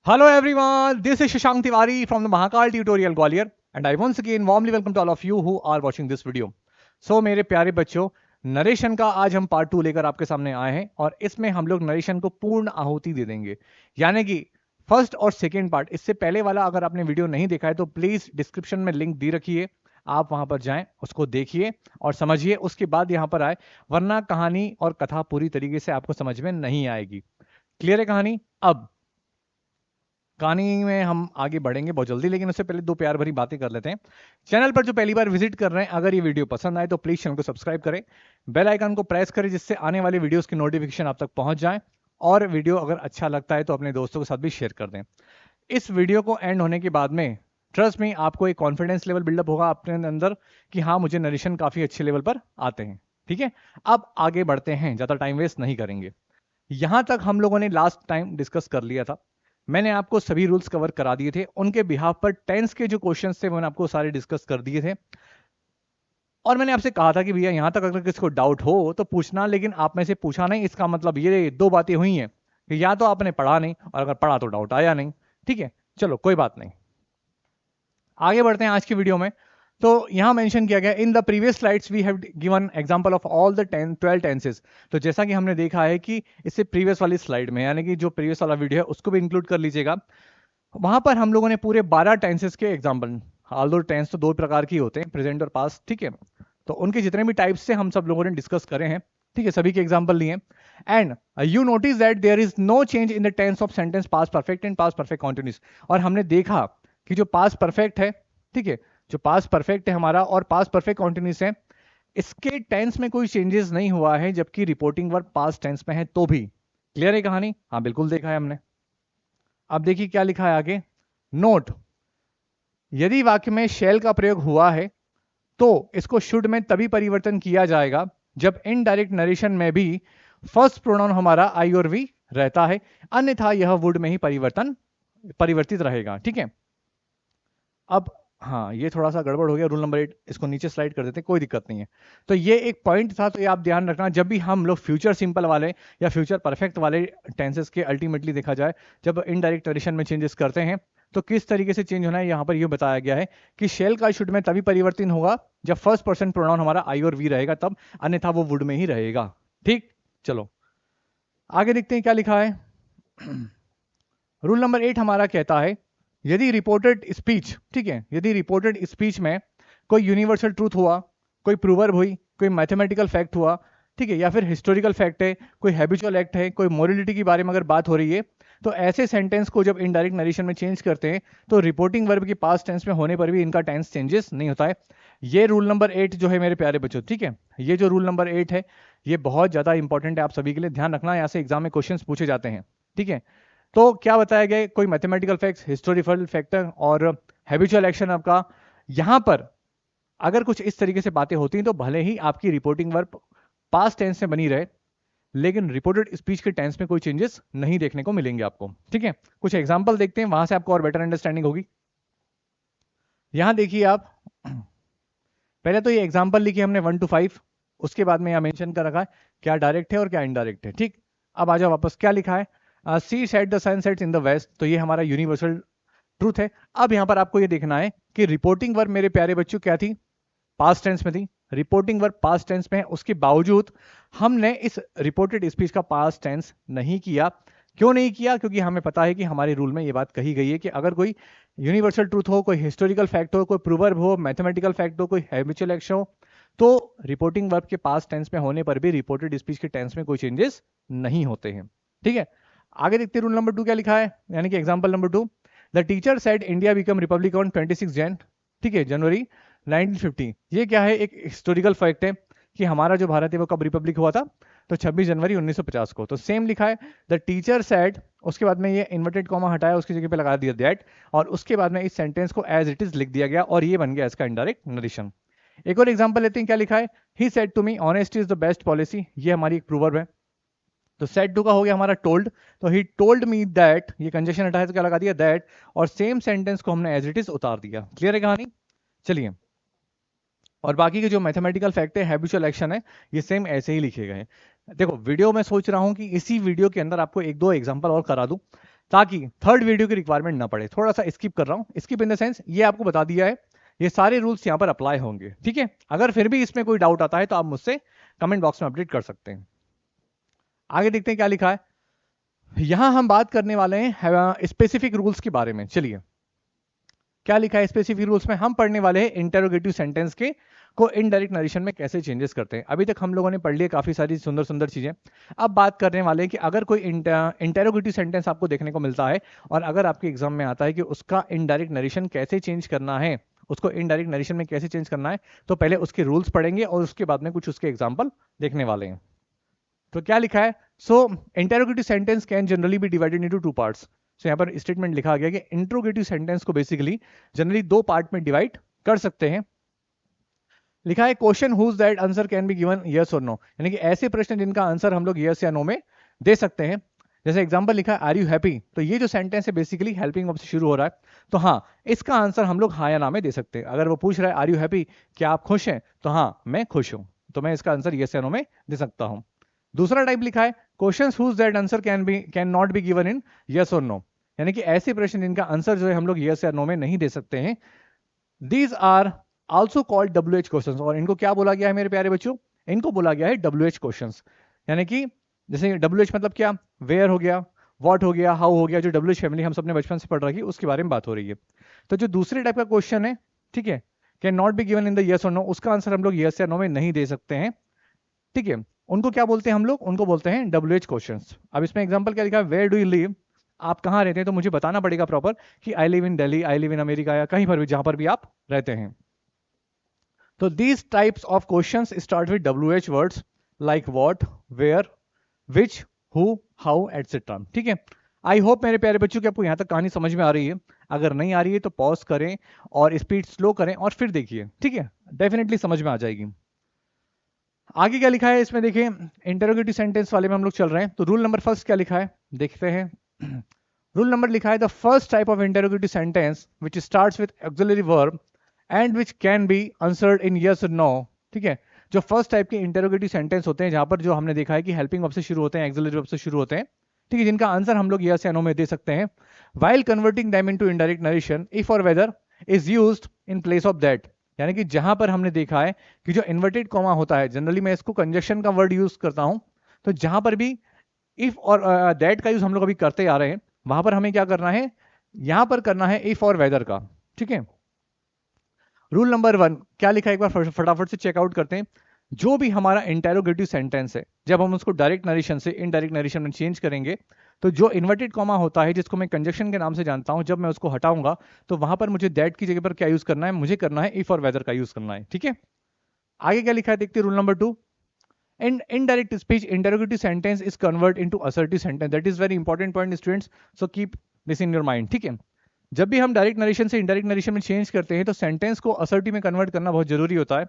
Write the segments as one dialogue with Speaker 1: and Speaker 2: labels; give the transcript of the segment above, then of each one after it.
Speaker 1: Hello everyone, this is Shashank Tiwari from the Mahakal Tutorial Gwalior and I once again warmly welcome to all of you who are watching this video. So मेरे प्यारे बच्चों, narration का आज हम part 2 लेकर आपके सामने आए हैं और इसमें हम लोग नरेशन को पूर्ण आहुति दे देंगे, यानी कि फर्स्ट और सेकेंड पार्ट। इससे पहले वाला अगर आपने वीडियो नहीं देखा है तो प्लीज डिस्क्रिप्शन में लिंक दे रखिए, आप वहां पर जाएं, उसको देखिए और समझिए, उसके बाद यहां पर आए, वरना कहानी और कथा पूरी तरीके से आपको समझ में नहीं आएगी। क्लियर है कहानी? अब कहानी में हम आगे बढ़ेंगे बहुत जल्दी, लेकिन उससे पहले दो प्यार भरी बातें कर लेते हैं। चैनल पर जो पहली बार विजिट कर रहे हैं, अगर ये वीडियो पसंद आए तो प्लीज चैनल को सब्सक्राइब करें, बेल आइकन को प्रेस करें जिससे आने वाली वीडियोस की नोटिफिकेशन आप तक पहुंच जाए, और वीडियो अगर अच्छा लगता है तो अपने दोस्तों के साथ भी शेयर कर दें। इस वीडियो को एंड होने के बाद में ट्रस्ट में आपको एक कॉन्फिडेंस लेवल बिल्डअप होगा अपने अंदर कि हाँ, मुझे नरेशन काफी अच्छे लेवल पर आते हैं। ठीक है, अब आगे बढ़ते हैं, ज्यादा टाइम वेस्ट नहीं करेंगे। यहां तक हम लोगों ने लास्ट टाइम डिस्कस कर लिया था, मैंने आपको सभी रूल्स कवर करा दिए थे, उनके बिहाफ पर टेंस के जो क्वेश्चंस थे मैंने आपको सारे डिस्कस कर दिए थे, और मैंने आपसे कहा था कि भैया यहां तक अगर किसी को डाउट हो तो पूछना, लेकिन आप में से पूछा नहीं। इसका मतलब ये दो बातें हुई हैं कि या तो आपने पढ़ा नहीं, और अगर पढ़ा तो डाउट आया नहीं। ठीक है, चलो कोई बात नहीं, आगे बढ़ते हैं आज की वीडियो में। तो यहां मेंशन किया गया, in the previous slides we have given example of all the 12 tenses. तो जैसा कि हमने देखा है कि इससे प्रीवियस वाली स्लाइड में, यानी कि जो प्रीवियस वाला वीडियो है उसको भी इंक्लूड कर लीजिएगा, वहां पर हम लोगों ने पूरे 12 टेंसेस के एग्जांपल, ऑल्दो टेंस तो दो प्रकार की होते हैं, प्रेजेंट और पास्ट। ठीक है, तो उनके जितने भी टाइप्स से हम सब लोगों ने डिस्कस करे हैं, ठीक है, सभी के एग्जांपल लिए। And you notice that there is no change in the tense of sentence past perfect and past perfect continuous. और हमने देखा कि जो पास्ट परफेक्ट है, ठीक है, जो पास्ट परफेक्ट है हमारा और पास्ट परफेक्ट कंटीन्यूअस है, इसके टेंस में कोई चेंजेस नहीं हुआ है, जबकि रिपोर्टिंग वर्ब पास्ट टेंस में है तो भी। क्लियर है कहानी? हाँ बिल्कुल देखा है हमने। अब देखिए क्या लिखा है आगे, नोट, यदि वाक्य में शैल का प्रयोग हुआ है तो इसको शुड में तभी परिवर्तन किया जाएगा जब इनडायरेक्ट नरेशन में भी फर्स्ट प्रोनाउन हमारा आई और वी रहता है, अन्यथा यह वुड में ही परिवर्तित रहेगा। ठीक है, अब हाँ, ये थोड़ा सा गड़बड़ हो गया, रूल नंबर 8, इसको नीचे स्लाइड कर देते हैं, कोई दिक्कत नहीं है। तो ये एक पॉइंट था, तो ये आप ध्यान रखना, जब भी हम लोग फ्यूचर सिंपल वाले या फ्यूचर परफेक्ट वाले टेंसेस के अल्टीमेटली देखा जाए, जब इनडायरेक्ट नरेशन में चेंजेस करते हैं तो किस तरीके से चेंज होना है, यहाँ पर ये बताया गया है कि शेल का शुड में तभी परिवर्तन होगा जब फर्स्ट पर्सन प्रोनाउन हमारा आई और वी रहेगा, तब, अन्यथा वो वुड में ही रहेगा। ठीक, चलो आगे देखते हैं क्या लिखा है। रूल नंबर 8 हमारा कहता है, यदि रिपोर्टेड स्पीच, ठीक है, यदि रिपोर्टेड स्पीच में कोई यूनिवर्सल ट्रूथ हुआ, कोई प्रूवर्ब हुई, कोई मैथमेटिकल फैक्ट हुआ, ठीक है, या फिर हिस्टोरिकल फैक्ट है, कोई हैबिचुअल एक्ट है, कोई मोरलिटी के बारे में अगर बात हो रही है, तो ऐसे सेंटेंस को जब इनडायरेक्ट नरेशन में चेंज करते हैं तो रिपोर्टिंग वर्ब की पास्ट टेंस में होने पर भी इनका टेंस चेंजेस नहीं होता है। ये रूल नंबर 8 जो है मेरे प्यारे बच्चों, ठीक है, ये जो रूल नंबर 8 है ये बहुत ज्यादा इंपॉर्टेंट है आप सभी के लिए, ध्यान रखना, यहाँ से एग्जाम में क्वेश्चन पूछे जाते हैं। ठीक है, तो क्या बताया गया, कोई मैथमेटिकल फैक्ट्स, हिस्टोरिकल फैक्टर और हैबिचुअल एक्शन आपका, यहां पर अगर कुछ इस तरीके से बातें होती हैं तो भले ही आपकी रिपोर्टिंग वर्ब पास्ट टेंस में बनी रहे, लेकिन रिपोर्टेड स्पीच के टेंस में कोई चेंजेस नहीं देखने को मिलेंगे आपको। ठीक है, कुछ एग्जांपल देखते हैं, वहां से आपको और बेटर अंडरस्टैंडिंग होगी। यहां देखिए आप, पहले तो ये एग्जांपल लिखिए हमने 1 to 5, उसके बाद में यहां मेंशन कर रखा है क्या डायरेक्ट है और क्या इनडायरेक्ट है। ठीक, अब आ जाओ वापस, क्या लिखा है, she said the sun sets in the west, तो ये हमारा यूनिवर्सल ट्रूथ है। अब यहां पर आपको ये देखना है कि रिपोर्टिंग वर्ब मेरे प्यारे बच्चों क्या थी, पास्ट टेंस में थी। रिपोर्टिंग वर्ब पास्ट टेंस में है, उसके बावजूद हमने इस रिपोर्टेड स्पीच का पास्ट टेंस नहीं किया। क्यों नहीं किया? क्योंकि हमें पता है कि हमारे रूल में ये बात कही गई है कि अगर कोई यूनिवर्सल ट्रूथ हो, कोई हिस्टोरिकल फैक्ट हो, कोई प्रूवर्ब हो, मैथमेटिकल फैक्ट हो, कोई हैबिचुअल एक्शन हो, तो रिपोर्टिंग वर्ब के पास्ट टेंस में होने पर भी रिपोर्टेड स्पीच के टेंस में कोई चेंजेस नहीं होते हैं। ठीक है, आगे देखते हैं रूल नंबर 2 क्या लिखा है, यानी कि example number 2, the teacher said India become Republic on 26 Jain, ठीक है, जनवरी 1950। ये क्या है, एक हिस्टोरिकल फैक्ट है कि हमारा जो भारत है वो कब रिपब्लिक हुआ था, तो 26 जनवरी 1950 को। तो सेम लिखा है, द टीचर सेड, उसके बाद में ये इन्वर्टेड कॉमा हटाया, उसकी जगह पे लगा दिया दैट, और उसके बाद में इस सेंटेंस को एज इट इज लिख दिया गया, और ये बन गया इसका इनडायरेक्ट नरेशन। एक और एग्जांपल लेते हैं, क्या लिखा है, he said to me honesty is the best policy, ये हमारी एक प्रूवर्ब है। तो सेड टू का हो गया हमारा टोल्ड, तो ही टोल्ड मी दैट, ये कंजक्शन हटाया तो क्या लगा दिया दैट, और सेम सेंटेंस को हमने एज इट इज उतार दिया। क्लियर है कहानी? चलिए, और बाकी के जो मैथमेटिकल फैक्ट है, हैबिचुअल एक्शन है, ये सेम ऐसे ही लिखे गए हैं। देखो वीडियो में सोच रहा हूं कि इसी वीडियो के अंदर आपको एक दो एग्जांपल और करा दूं, ताकि थर्ड वीडियो की रिक्वायरमेंट ना पड़े। थोड़ा सा स्किप कर रहा हूं, स्किप इन द सेंस ये आपको बता दिया है, ये सारे रूल्स यहां पर अप्लाई होंगे, ठीक है। अगर फिर भी इसमें कोई डाउट आता है तो आप मुझसे कमेंट बॉक्स में अपडेट कर सकते हैं। आगे देखते हैं क्या लिखा है। यहां हम बात करने वाले हैं स्पेसिफिक रूल्स के बारे में। चलिए क्या लिखा है स्पेसिफिक रूल्स में, हम पढ़ने वाले हैं इंटेरोगेटिव सेंटेंस के को इनडायरेक्ट नरेशन में कैसे चेंजेस करते हैं। अभी तक हम लोगों ने पढ़ लिया काफी सारी सुंदर सुंदर चीजें। अब बात करने वाले हैं कि अगर कोई इंटेरोगेटिव सेंटेंस आपको देखने को मिलता है और अगर आपके एग्जाम में आता है कि उसका इनडायरेक्ट नरेशन कैसे चेंज करना है, उसको इनडायरेक्ट नरेशन में कैसे चेंज करना है, तो पहले उसके रूल्स पढ़ेंगे और उसके बाद में कुछ उसके एग्जाम्पल देखने वाले हैं। तो क्या लिखा है, so interrogative sentence can generally be divided into two parts. सो यहाँ पर स्टेटमेंट लिखा गया कि इंट्रोगेटिव सेंटेंस को बेसिकली जनरली दो पार्ट में डिवाइड कर सकते हैं। लिखा है question whose that answer can be given yes और नो, यानी कि ऐसे प्रश्न जिनका आंसर हम लोग यस या नो में दे सकते हैं। जैसे एग्जांपल लिखा है आर यू हैप्पी, तो ये जो सेंटेंस है बेसिकली हेल्पिंग वर्ब से शुरू हो रहा है, तो हाँ इसका आंसर हम लोग हाँ या ना में दे सकते हैं। अगर वो पूछ रहा है आर यू हैप्पी, क्या आप खुश हैं, तो हाँ मैं खुश हूं, तो मैं इसका आंसर यस या नो में दे सकता हूं। दूसरा टाइप लिखा है questions whose that answer can not be given in yes और नो, यानी कि ऐसे प्रश्न जिनका आंसर जो है हम लोग यस या नो में नहीं दे सकते हैं। These are also called WH questions, और इनको क्या बोला गया है मेरे प्यारे बच्चों, इनको बोला गया है WH क्वेश्चंस। यानी कि जैसे WH मतलब क्या, वेयर हो गया, व्हाट हो गया, हाउ हो गया, जो WH फैमिली हम सबने बचपन से पढ़ रखी है उसके बारे में बात हो रही है। तो जो दूसरे टाइप का क्वेश्चन है, ठीक है, can not be given in the yes और नो, उसका आंसर हम लोग यस या नो में नहीं दे सकते हैं, ठीक है। उनको क्या बोलते हैं हम लोग, उनको बोलते हैं WH क्वेश्चंस। अब इसमें एग्जांपल क्या लिखा है, वेयर डू यू लिव, आप कहाँ रहते हैं, तो मुझे बताना पड़ेगा प्रॉपर कि I live in Delhi, I live in America, या कहीं पर भी जहां पर भी आप रहते हैं। तो these types of questions start with WH words like what, where, which, who, how, etc. ठीक है। आई होप मेरे प्यारे बच्चों कि आपको यहाँ तक कहानी समझ में आ रही है। अगर नहीं आ रही है तो पॉज करें और स्पीड स्लो करें और फिर देखिए, ठीक है, डेफिनेटली समझ में आ जाएगी। आगे क्या लिखा है इसमें देखिए, इंटरोगेटिव सेंटेंस वाले में हम लोग चल रहे हैं। तो रूल नंबर फर्स्ट क्या लिखा है देखते हैं। रूल नंबर लिखा है the first type of interrogative sentence which starts with auxiliary verb and which can be answered in yes और नो, ठीक है। जो फर्स्ट टाइप के इंटरोगेटिव सेंटेंस होते हैं जहां पर जो हमने देखा है कि हेल्पिंग वर्ब से शुरू होते हैं, एक्सिलरी वर्ब से शुरू होते हैं, ठीक है, जिनका आंसर हम लोग यस या नो में दे सकते हैं, while converting them into indirect narration if और whether is used in place of that. यानी कि जहां पर हमने देखा है कि जो इन्वर्टेड कॉमा होता है, जनरली मैं इसको कंजक्शन का वर्ड यूज करता हूं, तो जहां पर भी इफ और दैट का यूज हम लोग अभी करते आ रहे हैं, वहां पर हमें क्या करना है, यहां पर करना है इफ और वेदर का, ठीक है। रूल नंबर 1 क्या लिखा है एक बार फटाफट से चेकआउट करते हैं। जो भी हमारा इंटेरोगेटिव सेंटेंस है, जब हम उसको डायरेक्ट नरेशन से इनडायरेक्ट नरेशन में चेंज करेंगे, तो जो इन्वर्टेड कॉमा होता है जिसको मैं कंजक्शन के नाम से जानता हूं, जब मैं उसको हटाऊंगा तो वहां पर मुझे दैट की जगह पर क्या यूज करना है, मुझे करना है इफ और वेदर का यूज करना है, ठीक है। आगे क्या लिखा है देखते हैं rule number 2। In indirect speech, interrogative sentence is converted into assertive sentence. That is very important point, students. So keep this in your mind. ठीक है। जब भी हम डायरेक्ट नरेशन से इनडायरेक्ट नरेशन में चेंज करते हैं तो सेंटेंस को असर्टिव में कन्वर्ट करना बहुत जरूरी होता है।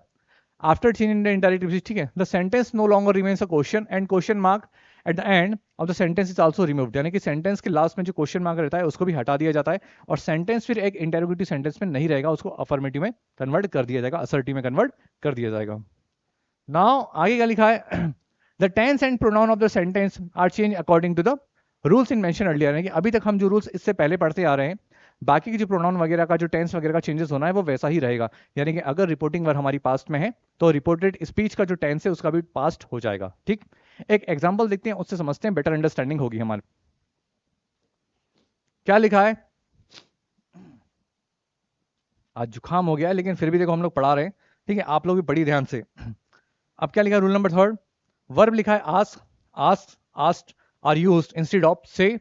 Speaker 1: After change in the indirect speech, ठीक है, the sentence no longer remains a question and question mark at the end of the sentence is also removed. यानी कि सेंटेंस के लास्ट में जो क्वेश्चन मार्क रहता है उसको भी हटा दिया जाता है और सेंटेंस फिर एक इंटेरोगेटिव सेंटेंस में नहीं रहेगा, उसको अफर्मेटिव में कन्वर्ट कर दिया जाएगा, असर्टिव में कन्वर्ट कर दिया जाएगा। नाउ आगे क्या लिखा है, The tense and pronoun of the sentence are changed according to the rules in mentioned earlier। यानी कि अभी तक हम जो रूल्स इससे पहले पढ़ते आ रहे हैं, बाकी की जो प्रोनाउन वगैरह का जो टेंस वगैरह का चेंजेस होना है वो वैसा ही रहेगा। यानी कि अगर रिपोर्टिंग वर्ब हमारी पास्ट में है तो रिपोर्टेड स्पीच का जो टेंस है उसका भी पास्ट हो जाएगा, ठीक। एक एग्जांपल देखते हैं, उससे समझते हैं, बेटर अंडरस्टैंडिंग होगी हमारी। क्या लिखा है, आज जुकाम हो गया है लेकिन फिर भी देखो हम लोग पढ़ा रहे हैं, ठीक है, आप लोग भी पढ़िए ध्यान से। अब क्या लिखा है रूल नंबर 3, वर्ब लिखा है ask, asked, asked are used instead of say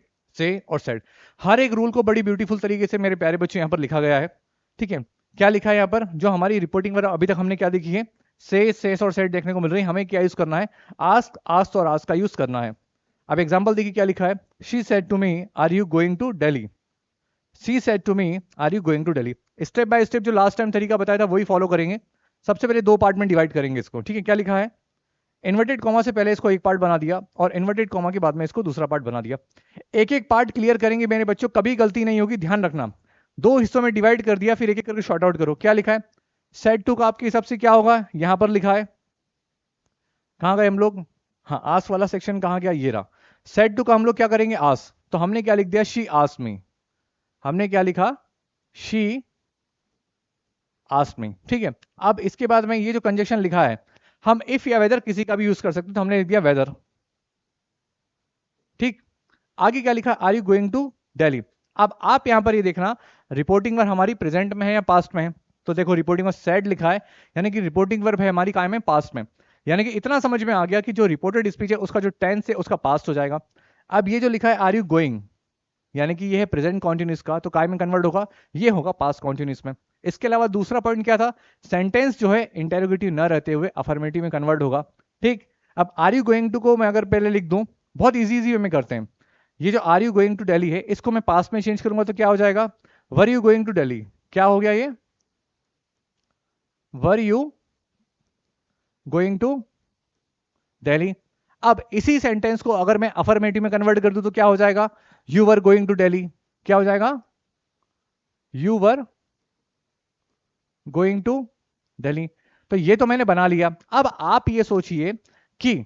Speaker 1: और सेड। हर एक रूल को बड़ी ब्यूटीफुल तरीके से मेरे प्यारे बच्चों यहां पर लिखा गया है, ठीक है। क्या लिखा है यहाँ पर, जो हमारी रिपोर्टिंग वर्ब अभी तक हमने क्या देखी है, से और सेड देखने को मिल रही है, हमें क्या यूज करना है, आस्क, आस्क्ड और आस्क का यूज करना है। अब एग्जांपल देखिए क्या लिखा है, she said to me are you going to Delhi, she said to me are you going to Delhi. Step by step जो लास्ट टाइम तरीका बताया था वही फॉलो करेंगे। सबसे पहले दो पार्ट में डिवाइड करेंगे इसको, ठीक है। क्या लिखा है, इन्वर्टेड कॉमा से पहले इसको एक पार्ट बना दिया और इन्वर्टेड कॉमा के बाद में इसको दूसरा पार्ट बना दिया। एक एक पार्ट क्लियर करेंगे मेरे बच्चों, कभी गलती नहीं होगी, ध्यान रखना। दो हिस्सों में डिवाइड कर दिया, फिर एक एक करके शॉर्ट आउट करो। क्या लिखा है, सेड टू का आपके हिसाब से क्या होगा, यहां पर लिखा है, कहां गए हम लोग, हाँ आस वाला सेक्शन कहां गया, ये रहा। सेड टू का हम लोग क्या करेंगे, आस, तो हमने क्या लिख दिया, शी आस्क्ड मी। हमने क्या लिखा, शी आस्क्ड मी। ठीक है, अब इसके बाद में ये जो कंजक्शन लिखा है, हम इफ या वेदर किसी का भी यूज कर सकते हैं, तो हमने लिख दिया वेदर। ठीक, आगे क्या लिखा, are you going to Delhi. अब आप यहां पर ये देखना, रिपोर्टिंग वर्ब हमारी प्रेजेंट में है या पास्ट में है। तो देखो रिपोर्टिंग वर्ब सेड लिखा है, यानी कि रिपोर्टिंग वर्ब है हमारी काय में, पास्ट में। यानी कि इतना समझ में आ गया कि जो रिपोर्टेड स्पीच है उसका जो टेंस है उसका पास्ट हो जाएगा। अब ये जो लिखा है आर यू गोइंग, यानी कि ये है प्रेजेंट कॉन्टिन्यूस का, तो काय में कन्वर्ट होगा, ये होगा पास्ट कॉन्टिन्यूस में। इसके अलावा दूसरा पॉइंट क्या था, सेंटेंस जो है इंटेरोगेटिव न रहते हुए अफर्मेटिव में कन्वर्ट होगा। ठीक, अब आर यू गोइंग टू को मैं अगर पहले लिख दूं, बहुत इजी वे में करते हैं। ये जो are you going to Delhi है, इसको मैं पास्ट में चेंज करूंगा तो क्या हो जाएगा, were you going to Delhi. क्या हो गया ये, were you going to Delhi. अब इसी सेंटेंस को अगर मैं अफर्मेटिव में कन्वर्ट कर दूं तो क्या हो जाएगा, you were going to Delhi. क्या हो जाएगा, you were going to Delhi. तो ये तो मैंने बना लिया। अब आप ये सोचिए कि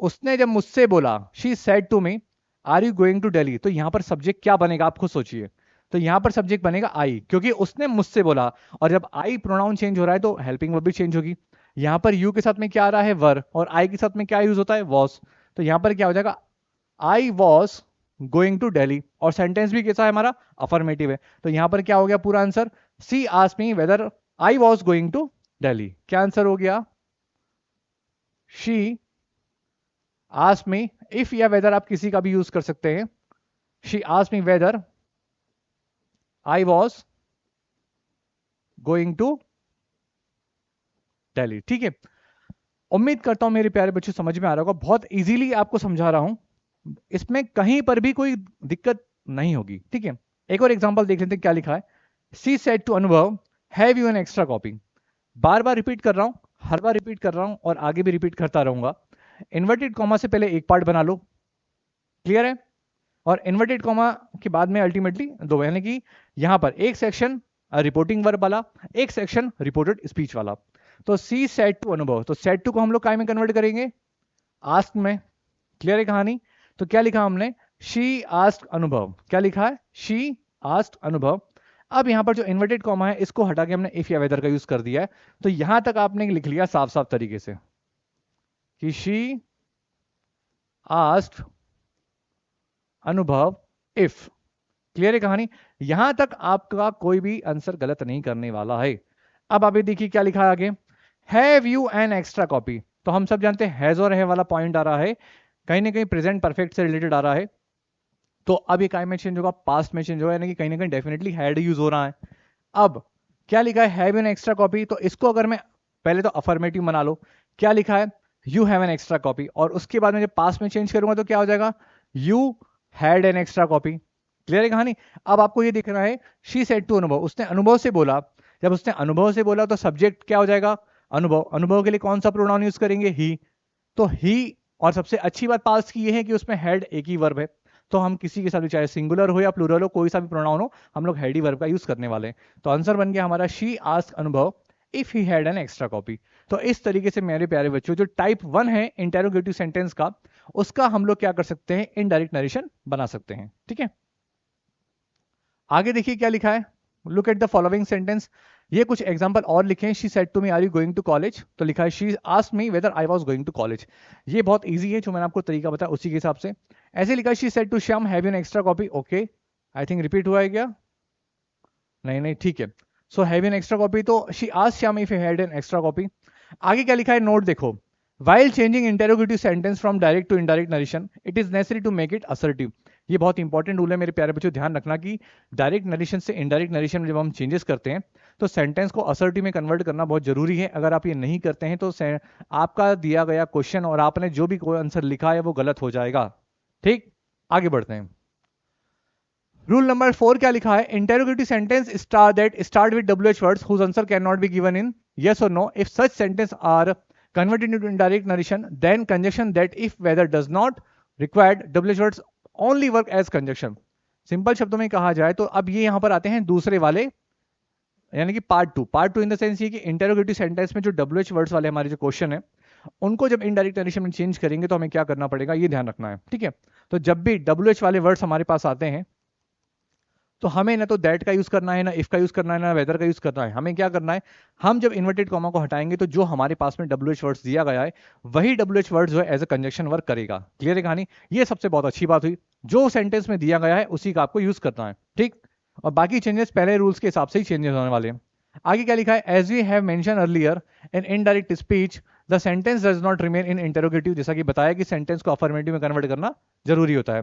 Speaker 1: उसने जब मुझसे बोला, she said to me are you going to Delhi, तो यहां पर सब्जेक्ट क्या बनेगा, आप खुद सोचिए। तो यहां पर सब्जेक्ट बनेगा आई, क्योंकि उसने मुझसे बोला, और जब आई प्रोनाउन चेंज हो रहा है तो हेल्पिंग वर्ब भी चेंज होगी। यहां पर यू के साथ में क्या आ रहा है, वर, और आई के साथ में क्या यूज होता है, वॉस। तो यहां पर क्या हो जाएगा, I was going to Delhi, और सेंटेंस भी कैसा है हमारा, अफर्मेटिव है। तो यहां पर क्या हो गया पूरा answer, she asked me whether I was going to Delhi. क्या आंसर हो गया, शी आस्क्ड मी, इफ या वेदर आप किसी का भी यूज कर सकते हैं, she asked me whether I was going to Delhi. ठीक है, उम्मीद करता हूं मेरे प्यारे बच्चों समझ में आ रहा होगा, बहुत इजीली आपको समझा रहा हूं, इसमें कहीं पर भी कोई दिक्कत नहीं होगी। ठीक है, एक और एग्जांपल देख लेते हैं क्या लिखा है, सी सेड टू अनुभव have you an extra copy. Bar bar repeat कर रहा हूं, हर बार रिपीट कर रहा हूं, और आगे भी रिपीट करता रहूंगा। इन्वर्टेड कॉमा से पहले एक पार्ट बना लो, क्लियर है, और इन्वर्टेड कॉमा के बाद में अल्टीमेटली दो, यानी कि यहां पर एक सेक्शन रिपोर्टिंग वर्ब वाला, एक सेक्शन रिपोर्टेड स्पीच वाला। तो सी सेड टू अनुभव, तो सेड टू को हम लोग काय में कन्वर्ट करेंगे, आस्क में। क्लियर है कहानी, तो क्या लिखा हमने, शी आस्क्ड अनुभव। क्या लिखा है, शी आस्क्ड अनुभव। अब यहां पर जो इन्वर्टेड कॉमा है इसको हटा के हमने इफ या वेदर का यूज कर दिया है। तो यहां तक आपने लिख लिया साफ साफ तरीके से कि शी आस्क्ड अनुभव इफ। क्लियर है कहानी, यहां तक आपका कोई भी आंसर गलत नहीं करने वाला है। अब अभी देखिए क्या लिखा है आगे, have you an extra copy. तो हम सब जानते हैं हैज और है वाला पॉइंट आ रहा है, कहीं ना कहीं प्रेजेंट परफेक्ट से रिलेटेड आ रहा है। तो अब ये काय में चेंज होगा, पास्ट में चेंज होगा, यानी कि कहीं ना कहीं डेफिनेटली हैड यूज हो रहा है। अब क्या लिखा है, हैव एन एक्स्ट्रा कॉपी, तो इसको अगर मैं पहले तो अफर्मेटिव बना लो, क्या लिखा है, you have an extra copy, और उसके बाद में जब पास्ट में चेंज करूंगा तो क्या हो जाएगा, you had an extra copy. Clear है कहानी, अब आपको ये देखना है, शी सेड टू अनुभव, उसने अनुभव से बोला। जब उसने अनुभव से बोला तो सब्जेक्ट क्या हो जाएगा, अनुभव। अनुभव के लिए कौन सा प्रोनाउन यूज करेंगे, ही। तो ही, और सबसे अच्छी बात पास्ट की ये है कि उसमें हैड एक ही वर्ब है, तो हम किसी के साथ भी, चाहे सिंगुलर हो या प्लूरल हो, कोई सा भी प्रोनाउन हो, हम लोग हैड ही वर्ब का यूज करने वाले हैं। तो आंसर बन गया हमारा, शी आस्क्ड अनुभव if he had an extra copy. तो इस तरीके से मेरे प्यारे बच्चों, जो टाइप 1 है इंटेरोगेटिव सेंटेंस का, उसका हम लोग क्या कर सकते हैं, इनडायरेक्ट नरेशन बना सकते हैं। ठीक है, आगे देखिए क्या लिखा है, look at the following sentence. ये कुछ एग्जांपल और लिखे हैं, she said to me are you going to college, तो लिखा है she asked me whether I was going to college. ये बहुत इजी है, जो मैंने आपको तरीका बताया उसी के हिसाब से। ऐसे लिखा है, she said to Shyam have you an extra copy. Okay, I think repeat हुआ है क्या, नहीं नहीं, ठीक है। So have an extra copy, तो she asked Shyam if he had an extra copy. आगे क्या लिखा है, नोट देखो, while changing interrogative sentence from direct to indirect narration it is necessary to make it assertive। ये बहुत इंपॉर्टेंट रूल है मेरे प्यारे बच्चों, ध्यान रखना कि डायरेक्ट नरेशन से इनडायरेक्ट नरेशन में जब हम चेंजेस करते हैं तो सेंटेंस को असर्टिव में कन्वर्ट करना बहुत जरूरी है। अगर आप ये नहीं करते हैं तो आपका दिया गया क्वेश्चन और आपने जो भी कोई आंसर लिखा है वो गलत हो जाएगा। ठीक, आगे बढ़ते हैं। रूल नंबर 4 क्या लिखा है, interrogative sentence start with WH words whose answer can not be given in yes or no if such sentence are converted into indirect narration then conjunction that if whether does not required WH words only work as conjunction। Simple शब्दों में कहा जाए तो अब ये यहां पर आते हैं दूसरे वाले, यानी कि part two in the sense ये कि इंटेरोगेटिव सेंटेंस में जो WH वर्ड्स वाले हमारे जो क्वेश्चन है उनको जब इनडायरेक्ट नरेशन में चेंज करेंगे तो हमें क्या करना पड़ेगा, ये ध्यान रखना है, ठीक है। तो जब भी WH वाले वर्ड्स हमारे पास आते हैं तो हमें ना तो दैट का यूज करना है, ना इफ का यूज करना है, ना वेदर का यूज करना है। हमें क्या करना है, हम जब इन्वर्टेड कॉमा को हटाएंगे तो जो हमारे पास में WH वर्ड्स दिया गया है वही WH वर्ड जो है एज अ कंजक्शन वर्क करेगा। क्लियर है कहानी? ये सबसे बहुत अच्छी बात हुई, जो सेंटेंस में दिया गया है उसी का आपको यूज करना है, ठीक। और बाकी चेंजेस पहले रूल्स के हिसाब से ही चेंजेस होने वाले हैं। आगे क्या लिखा है, as we have mention earlier in indirect speech the sentence does not remain in interrogative. जैसा कि बताया कि सेंटेंस को अफर्मेटिव में कन्वर्ट करना जरूरी होता है,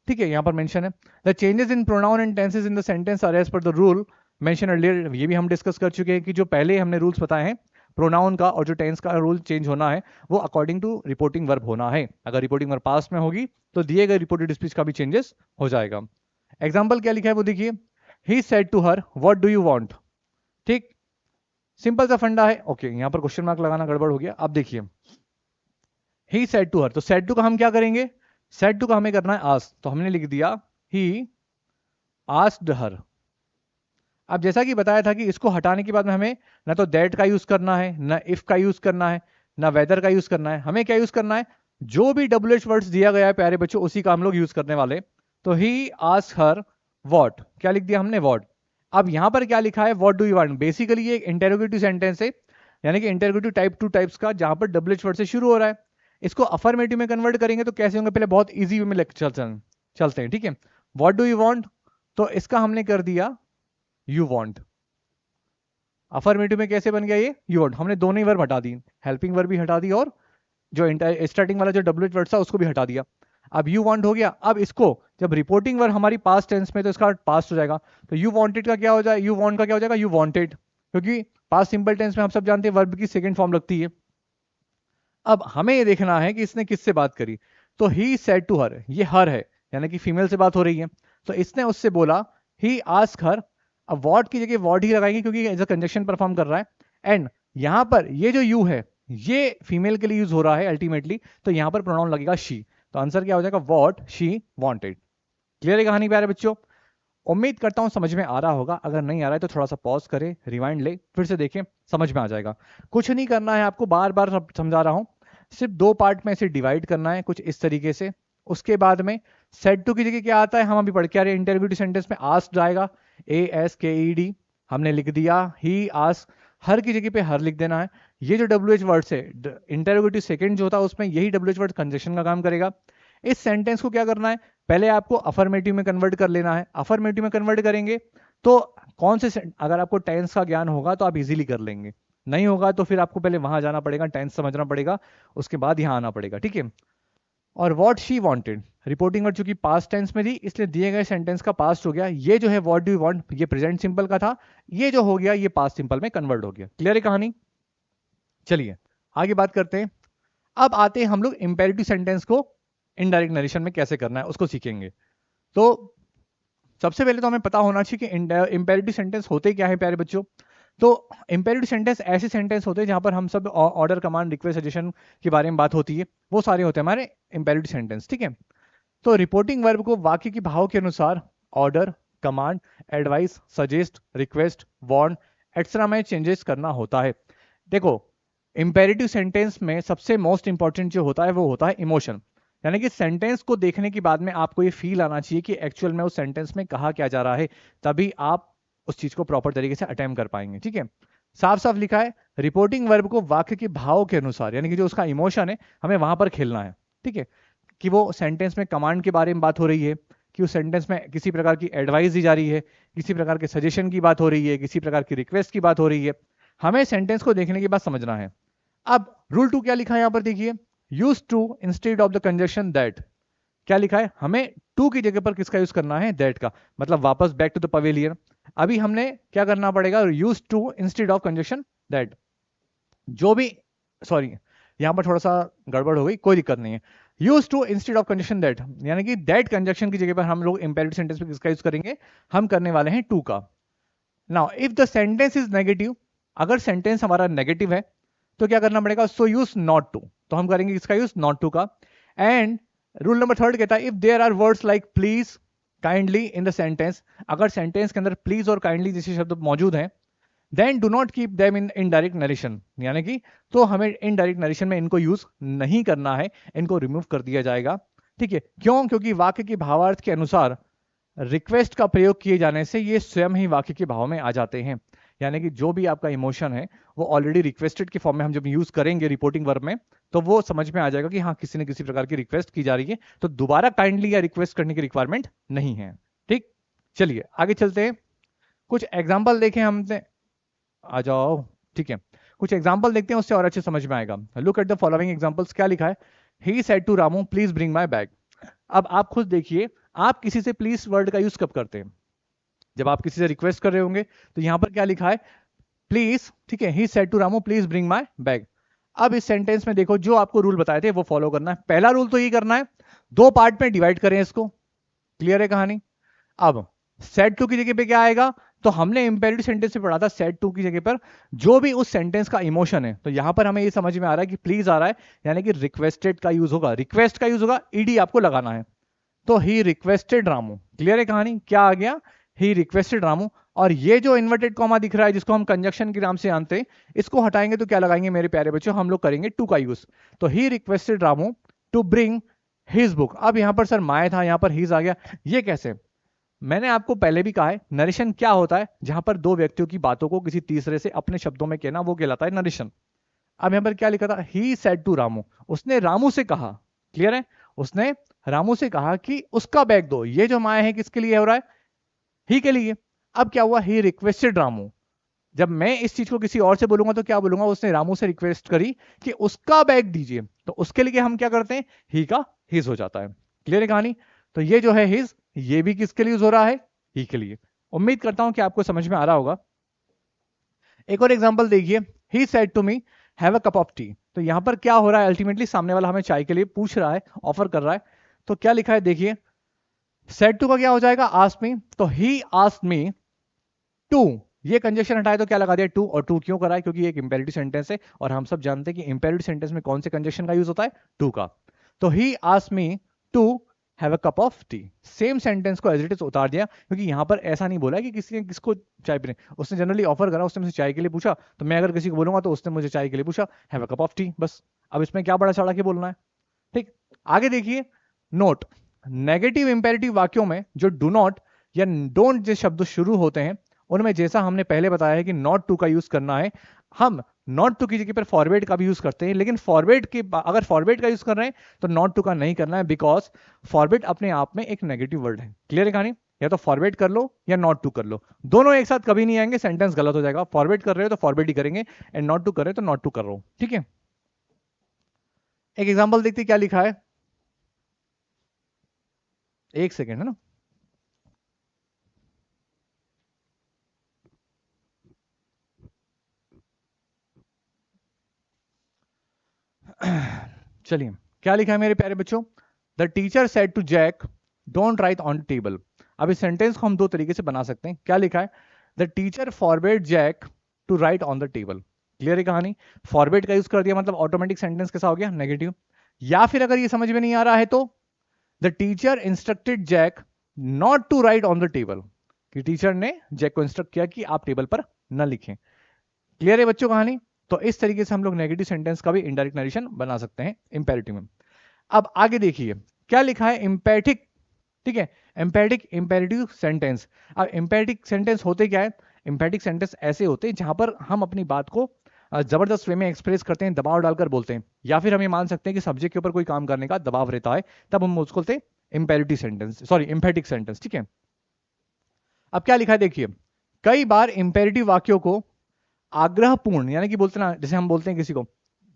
Speaker 1: ठीक है। यहाँ पर मेंशन है the changes in pronoun and tenses in the sentence are as per the rule mention earlier. ये भी हम डिस्कस कर चुके हैं कि जो पहले हमने रूल्स बताए हैं प्रोनाउन का और जो टेंस का रूल चेंज होना है वो अकॉर्डिंग टू रिपोर्टिंग वर्ब होना है। अगर रिपोर्टिंग वर्ब पास्ट में होगी तो दिए गए रिपोर्टेड स्पीच का भी चेंजेस हो जाएगा। एग्जाम्पल क्या लिखा है वो देखिए, he said to her what do you want, ठीक, सिंपल सा फंडा है। ओके, यहाँ पर क्वेश्चन मार्क लगाना गड़बड़ हो गया। अब देखिए ही सेड टू हर, तो सेड टू का हम क्या करेंगे, सेड टू का हमें करना है आस्क, तो हमने लिख दिया ही आस्क्ड हर। अब जैसा कि बताया था कि इसको हटाने के बाद में हमें ना तो दैट का यूज करना है, ना इफ का यूज करना है, ना वेदर का यूज करना है। हमें क्या यूज करना है, जो भी WH वर्ड्स दिया गया है प्यारे बच्चों उसी का हम लोग यूज करने वाले। तो ही आस्क्ड हर व्हाट, क्या लिख दिया हमने, व्हाट। अब यहां पर क्या लिखा है, what do you want. Basically ये एक इंटेरोगेटिव सेंटेंस है, यानी कि इंटेरोगेटिव टाइप 2 टाइप्स का, जहां पर WH वर्ड से शुरू हो रहा है। इसको अफर्मेटिव में कन्वर्ट करेंगे तो कैसे होंगे, पहले बहुत इजी वे में चलते हैं, ठीक है। व्हाट डू यू वांट, तो इसका हमने कर दिया यू वांट। अफर्मेटिव में कैसे बन गया ये, यू वांट। हमने दोनों ही वर्ब हटा दी, हेल्पिंग वर्ब भी हटा दी और जो स्टार्टिंग वाला जो WH वर्ड था उसको भी हटा दिया। अब यू वांट हो गया। अब इसको जब रिपोर्टिंग वर्ब हमारी पास्ट टेंस में तो इसका पास्ट हो जाएगा, तो यू वांटेड का क्या हो जाए, यू वांट का क्या हो जाएगा, यू वांटेड, क्योंकि पास्ट सिंपल टेंस में हम सब जानते हैं वर्ब की सेकंड फॉर्म लगती है। अब हमें ये देखना है कि इसने किससे बात करी, तो ही सेड टू हर, ये हर है यानी कि फीमेल से बात हो रही है, तो इसने उससे बोला ही आस्क हर। अब वॉट की जगह वॉट ही लगाएंगे क्योंकि एज अ कंजक्शन परफॉर्म कर रहा है। एंड यहां पर ये जो यू है ये फीमेल के लिए यूज हो रहा है अल्टीमेटली, तो यहां पर प्रोनाउन लगेगा शी। तो आंसर क्या हो जाएगा, वॉट शी वांटेड। क्लियर है कहानी प्यारे बच्चों? उम्मीद करता हूं समझ में आ रहा होगा। अगर नहीं आ रहा है तो थोड़ा सा पॉज करें, रिवाइंड ले, फिर से देखें, समझ में आ जाएगा। कुछ नहीं करना है आपको, बार बार समझा रहा हूं, सिर्फ दो पार्ट में इसे डिवाइड करना है कुछ इस तरीके से। उसके बाद में सेड टू की जगह क्या आता है, हम अभी पढ़ के आ रहे हैं इंटरव्यू सेंटेंस में आस्क्ड आएगा, ASKED हमने लिख दिया। ही आस्क, हर की जगह पे हर लिख देना है। ये जो WH वर्ड है इंटरोगेटिव सेकंड जो होता है उसमें यही WH वर्ड कंजक्शन का काम करेगा। इस सेंटेंस को क्या करना है, पहले आपको अफर्मेटिव में कन्वर्ट कर लेना है। अफर्मेटिव में कन्वर्ट करेंगे तो कौन से अगर आपको टेंस का ज्ञान होगा तो आप इजीली कर लेंगे, नहीं होगा तो फिर आपको पहले वहां जाना पड़ेगा, टेंस समझना पड़ेगा, उसके बाद यहां आना पड़ेगा, ठीक है। और what she wanted, reporting word चूंकि पास्ट टेंस में थी इसलिए दिए गए सेंटेंस का पास्ट हो गया। ये जो है व्हाट डू यू वांट ये प्रेजेंट सिंपल का था, ये जो हो गया ये पास्ट सिंपल में कन्वर्ट हो गया। क्लियर है कहानी? चलिए आगे बात करते हैं। अब आते हैं हम लोग इंपेरेटिव सेंटेंस को इनडायरेक्ट नरेशन में कैसे करना है उसको सीखेंगे। तो सबसे पहले तो हमें पता होना चाहिए कि इंपेरेटिव सेंटेंस होते क्या है प्यारे बच्चों। तो इंपेरेटिव सेंटेंस ऐसे सेंटेंस होते हैं जहां पर हम सब ऑर्डर, कमांड, रिक्वेस्ट, सजेशन के बारे में बात होती है, वो सारे होते हैं हमारे इंपेरेटिव सेंटेंस, ठीक है। तो रिपोर्टिंग वर्ब को वाक्य के भाव के अनुसार order, command, advice, suggest, request, warn extra में चेंजेस करना होता है। देखो इंपेरेटिव सेंटेंस में सबसे मोस्ट इंपॉर्टेंट जो होता है वो होता है इमोशन, यानी कि सेंटेंस को देखने के बाद में आपको ये फील आना चाहिए कि एक्चुअल में उस सेंटेंस में कहा क्या जा रहा है, तभी आप उस चीज को प्रॉपर तरीके से अटेम्प्ट कर पाएंगे, ठीक है। साफ साफ लिखा है रिपोर्टिंग वर्ब को वाक्य के भाव के अनुसार, यानी कि जो उसका इमोशन है हमें वहां पर खेलना है, ठीक है। कि वो सेंटेंस में कमांड के बारे में बात हो रही है, कि उस सेंटेंस में किसी प्रकार की एडवाइस दी जा रही है, किसी प्रकार के सजेशन की बात हो रही है, किसी प्रकार की रिक्वेस्ट की बात हो रही है, हमें सेंटेंस को देखने के बाद समझना है। अब रूल 2 क्या लिखा है यहां पर देखिए, use to instead of the conjunction that. क्या लिखा है, हमें टू की जगह पर किसका यूज करना है, दैट का, मतलब वापस बैक टू द पवेलियन। अभी हमने क्या करना पड़ेगा, use to instead of conjunction that. जो भी, सॉरी यहां पर थोड़ा सा गड़बड़ हो गई, कोई दिक्कत नहीं है। Use to instead of conjunction that, यानी कि दैट कंजक्शन की जगह पर हम लोग इंपेरेटिव सेंटेंस में किसका यूज करेंगे, हम करने वाले हैं टू का। Now if the sentence is negative, अगर सेंटेंस हमारा नेगेटिव है तो क्या करना पड़ेगा, सो यूज नॉट टू, तो हम करेंगे किसका यूज, नॉट टू का। एंड रूल नंबर 3 कहता है if there are words like please, kindly in the sentence, अगर सेंटेंस के अंदर प्लीज और काइंडली जैसे शब्द मौजूद हैं, then do not keep them in indirect narration, यानी कि तो हमें इनडायरेक्ट नरेशन में इनको यूज नहीं करना है, इनको रिमूव कर दिया जाएगा। ठीक है, क्यों? क्योंकि वाक्य के भावार्थ के अनुसार रिक्वेस्ट का प्रयोग किए जाने से ये स्वयं ही वाक्य के भाव में आ जाते हैं। यानी कि जो भी आपका इमोशन है वो ऑलरेडी रिक्वेस्टेड के फॉर्म में हम जब यूज करेंगे रिपोर्टिंग वर्ब में, तो वो समझ में आ जाएगा कि हाँ किसी न किसी प्रकार की रिक्वेस्ट की जा रही है, तो दोबारा काइंडली या रिक्वेस्ट करने की रिक्वायरमेंट नहीं है। ठीक, चलिए आगे चलते हैं, कुछ एग्जाम्पल देखें हमने, आ जाओ। ठीक है, कुछ एग्जाम्पल देखते हैं, उससे और अच्छे समझ में आएगा। Look at the following examples. क्या लिखा है? He said to Ramu please bring my bag. अब आप खुद देखिए, आप किसी से प्लीज वर्ड का यूज कब करते हैं? जब आप किसी से रिक्वेस्ट कर रहे होंगे। तो यहां पर क्या लिखा है? प्लीज। ठीक है, he said to Ramu please bring my bag. अब इस सेंटेंस में देखो, जो आपको रूल बताए थे वो फॉलो करना है। पहला रूल तो ये करना है, दो पार्ट में डिवाइड करें इसको। क्लियर है कहानी? अब सेड टू की जगह पे क्या आएगा? तो हमने इंपेरेटिव सेंटेंस में पढ़ा था सेड टू की जगह पर जो भी उस सेंटेंस का इमोशन है। तो यहां पर हमें ये समझ में आ रहा है कि प्लीज आ रहा है, यानी कि रिक्वेस्टेड का यूज होगा, रिक्वेस्ट का यूज होगा, ईडी आपको लगाना है। तो ही रिक्वेस्टेड रामू। क्लियर है कहानी? क्या आ गया? ही रिक्वेस्टेड रामू। और ये जो इन्वर्टेड कॉमा दिख रहा है, जिसको हम कंजक्शन के नाम से जानते हैं, इसको हटाएंगे तो क्या लगाएंगे मेरे प्यारे बच्चों? हम लोग करेंगे टू का यूज। तो he requested Ramu to bring his book. अब यहां पर सर माय था, यहां पर हिज आ गया, ये कैसे? मैंने आपको पहले भी कहा है, नरेशन क्या होता है? जहां पर दो व्यक्तियों की बातों को किसी तीसरे से अपने शब्दों में कहना, वो कहलाता है नरेशन। अब यहां पर क्या लिखा था? ही सेड टू रामू, उसने रामू से कहा। क्लियर है? उसने रामू से कहा कि उसका बैग दो। ये जो माया है किसके लिए हो रहा है? ही के लिए। अब क्या हुआ? ही रिक्वेस्टेड रामू। जब मैं इस चीज को किसी और से बोलूंगा तो क्या बोलूंगा? उसने रामू से रिक्वेस्ट करी कि उसका बैग दीजिए, तो उसके लिए हम क्या करते हैं? ही का हिज हो जाता है। क्लियर है कहानी? तो ये जो है हिज, ये भी किसके लिए यूज हो रहा है? ही के लिए। उम्मीद करता हूं कि आपको समझ में आ रहा होगा। एक और एग्जांपल देखिए, he said to me have a cup of tea. तो यहां पर क्या हो रहा है? अल्टीमेटली सामने वाला हमें चाय के लिए पूछ रहा है, ऑफर कर रहा है। तो क्या लिखा है देखिए, सेड टू का क्या हो जाएगा? Asked me. तो ही आस्क्ड मी टू, ये कंजक्शन हटाए तो क्या लगा दिया? टू। और टू क्यों करा है? क्योंकि ये एक इंपेरेटिव सेंटेंस है और हम सब जानते हैं कि इंपेरेटिव सेंटेंस में कौन से कंजक्शन का यूज होता है? टू का। तो he asked me to have a cup of tea. Same sentence को एज इट इज उतार दिया, क्योंकि यहां पर ऐसा नहीं बोला कि किसी ने किसको चाय पीने, उसने जनरली ऑफर करा, उसने मुझे चाय के लिए पूछा, तो मैं अगर किसी को बोलूंगा तो उसने मुझे चाय के लिए पूछा, have a cup of T, बस। अब इसमें क्या बड़ा चढ़ा के बोलना है? ठीक, आगे देखिए। नोट, नेगेटिव इंपेरेटिव वाक्यों में जो डू नॉट या डोंट जो शब्द शुरू होते हैं, उनमें जैसा हमने पहले बताया है कि नॉट टू का यूज करना है, हम नॉट टू की जगह पर फॉरवर्ड का भी यूज करते हैं, लेकिन फॉरवर्ड के अगर फॉरवर्ड का यूज कर रहे हैं तो नॉट टू का नहीं करना है, बिकॉज फॉरवर्ड अपने आप में एक नेगेटिव वर्ड है। क्लियर है कहानी? या तो फॉरवर्ड कर लो या नॉट टू कर लो, दोनों एक साथ कभी नहीं आएंगे, सेंटेंस गलत हो जाएगा। फॉरवर्ड कर रहे हो तो फॉरवर्ड ही करेंगे, एंड नॉट टू कर रहे हो तो नॉट टू कर रहे हो। ठीक है, एक एग्जाम्पल देखते क्या लिखा है, एक सेकेंड है ना। चलिए, क्या लिखा है मेरे प्यारे बच्चों? The teacher said to Jack don't write on table. अब इस सेंटेंस को हम दो तरीके से बना सकते हैं। क्या लिखा है? The teacher forbade Jack to write on the table. Clear है कहानी? फॉरबेड का यूज कर दिया, मतलब ऑटोमेटिक सेंटेंस कैसा हो गया? नेगेटिव। या फिर अगर ये समझ में नहीं आ रहा है तो the teacher instructed Jack not to write on the table, कि टीचर ने जैक को इंस्ट्रक्ट किया कि आप टेबल पर न लिखें। क्लियर है बच्चों कहानी? तो इस तरीके से हम लोग नेगेटिव सेंटेंस का भी इनडायरेक्ट नरेशन बना सकते हैं इंपेरेटिव में। अब आगे देखिए क्या लिखा है, एम्पैथिक। ठीक है, एम्पैथिक इंपेरेटिव सेंटेंस। अब एम्पैथिक सेंटेंस होते क्या है? एम्पैथिक सेंटेंस ऐसे होते हैं जहां पर हम अपनी बात को जबरदस्त वे में एक्सप्रेस करते हैं, दबाव डालकर बोलते हैं, या फिर हम ये मान सकते हैं कि सब्जेक्ट के ऊपर कोई काम करने का दबाव रहता है, तब हम उसको बोलते हैं imperative sentence, sorry empathic sentence. ठीक है, अब क्या लिखा है देखिए, कई बार इंपेरेटिव वाक्यों को आग्रहपूर्ण, यानी कि बोलते ना, जैसे हम बोलते हैं किसी को,